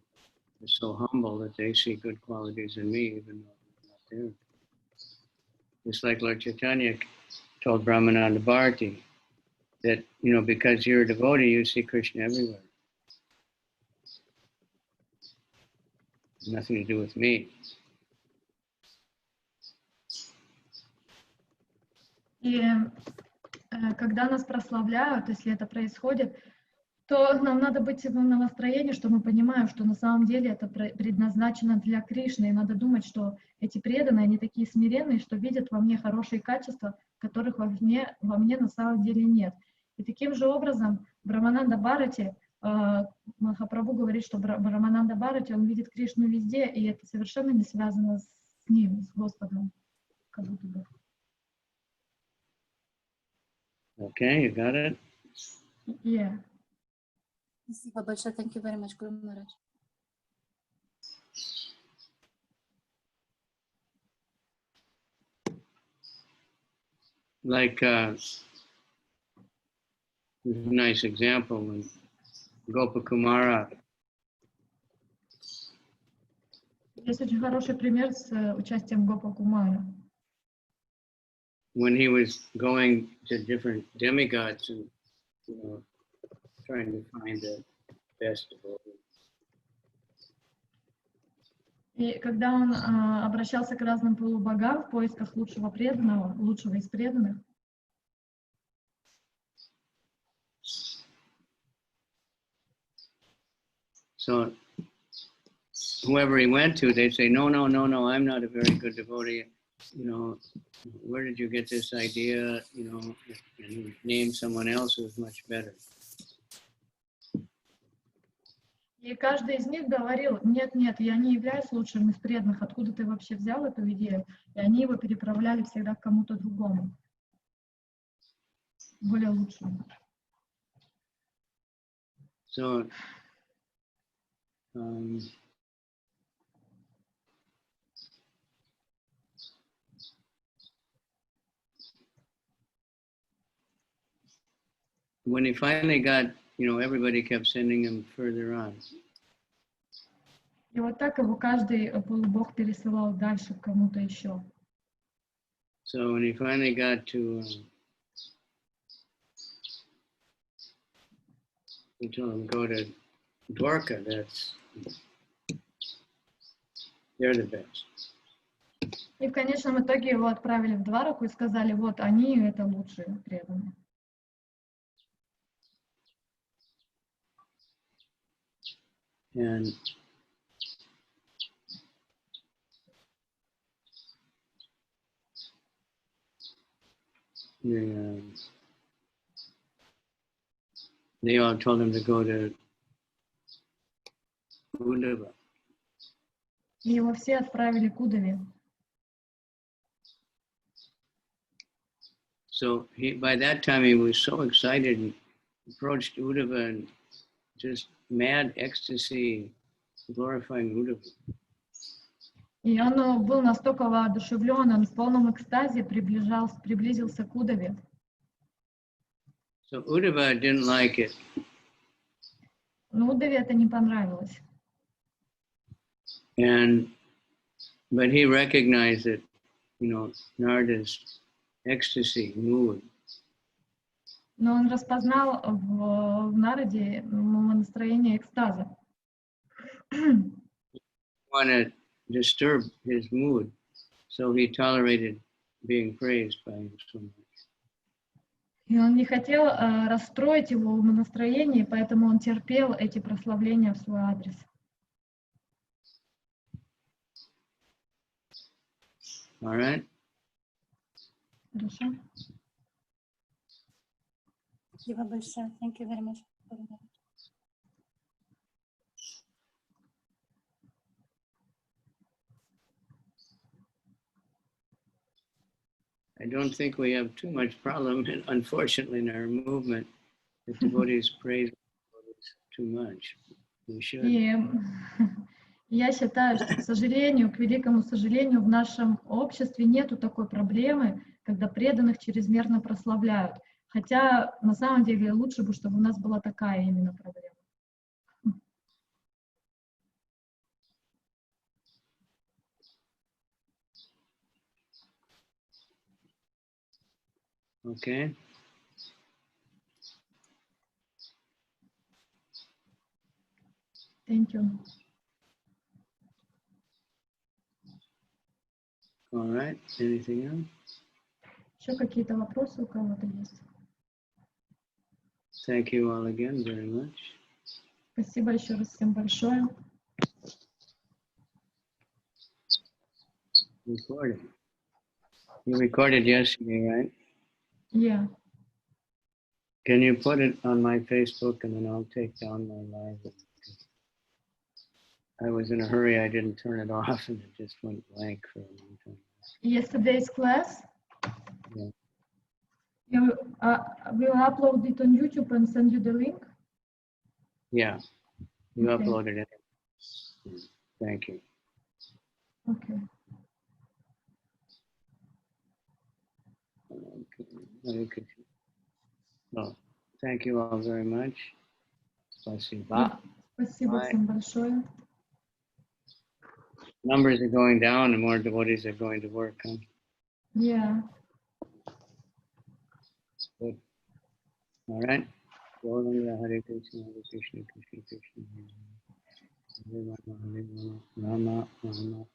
are so humble that they see good qualities in me, even though I'm not there. Just like Lord Chaitanya told Brahmananda Bharati that, you know, because you're a devotee, you see Krishna everywhere. Nothing to do with me. И когда нас прославляют, если это происходит, то нам надо быть на настроении, что мы понимаем, что на самом деле это предназначено для Кришны. И надо думать, что эти преданные, они такие смиренные, что видят во мне хорошие качества, которых во мне на самом деле нет. И таким же образом Брахмананда Бхарати, Махапрабху говорит, что Брахмананда Бхарати, он видит Кришну везде, и это совершенно не связано с ним, с Господом, как будто бы. Okay, you got it? Yeah. Спасибо большое. Thank you very much, Guru Maharaj. Like, there's a nice example when Gopakumara. Есть очень хороший пример с участием Гопа Кумара. When he was going to different demigods and, you know, trying to find the best devotee. И когда он обращался к разным полубогам в поисках лучшего преданного, лучшего из преданных, so whoever he went to, they'd say, no, I'm not a very good devotee. You know, where did you get this idea? You know, and he would name someone else who's much better. и каждый из них говорил: нет, я не являюсь лучшим из преданных, откуда ты вообще взял эту идею? И они его переправляли всегда к кому-то другому, более лучшему. So, when he finally got, you know, everybody kept sending him further on. И вот так его каждый полубог пересылал дальше к кому-то еще. So when he finally got to, he told him go to Dwarka. They're the best. И в конечном итоге его отправили в Двараку и сказали: вот они это лучшие преданные. And they all told him to go to Udava. И его все отправили к Удаве. So by that time he was so excited and approached Udava and just mad ecstasy, glorifying Udava. И он был настолько воодушевлен, он в полном экстазе приблизился к Удаве. So Uddhava didn't like it. Но Удаве это не понравилось. But he recognized that, Narada's ecstasy, mood. Но он распознал в Нараде настроение экстаза. Want to disturb his mood, so he tolerated being praised by him so much. И он не хотел расстроить его умонастроение, поэтому он терпел эти прославления в свой адрес. All right? Хорошо. Спасибо большое. Thank you very much. I don't think we have too much problem, unfortunately, in our movement. The devotees praise devotees too much. We should. И я считаю, что, к сожалению, к великому сожалению, в нашем обществе нету такой проблемы, когда преданных чрезмерно прославляют. Хотя, на самом деле, лучше бы, чтобы у нас была такая именно проблема. Okay. Thank you. All right. Anything else? Еще какие-то вопросы у кого-то есть? Thank you all again very much. Спасибо еще раз всем большое. Recording. You recorded yesterday, right? Yeah. Can you put it on my Facebook and then I'll take down my live? I was in a hurry. I didn't turn it off and it just went blank for a long time. Yesterday's class? Yeah. You will upload it on YouTube and send you the link? Yeah. You Okay. uploaded it. Thank you. Okay. Okay. Well, thank you all very much. Spasiba. Спасибо всем большое. Numbers are going down and more devotees are going to work, huh? Yeah. Good. All right. Hare Krishna, Hare Krishna, Krishna Krishna, Hare Hare, Hare Rama, Hare Rama, Rama Rama.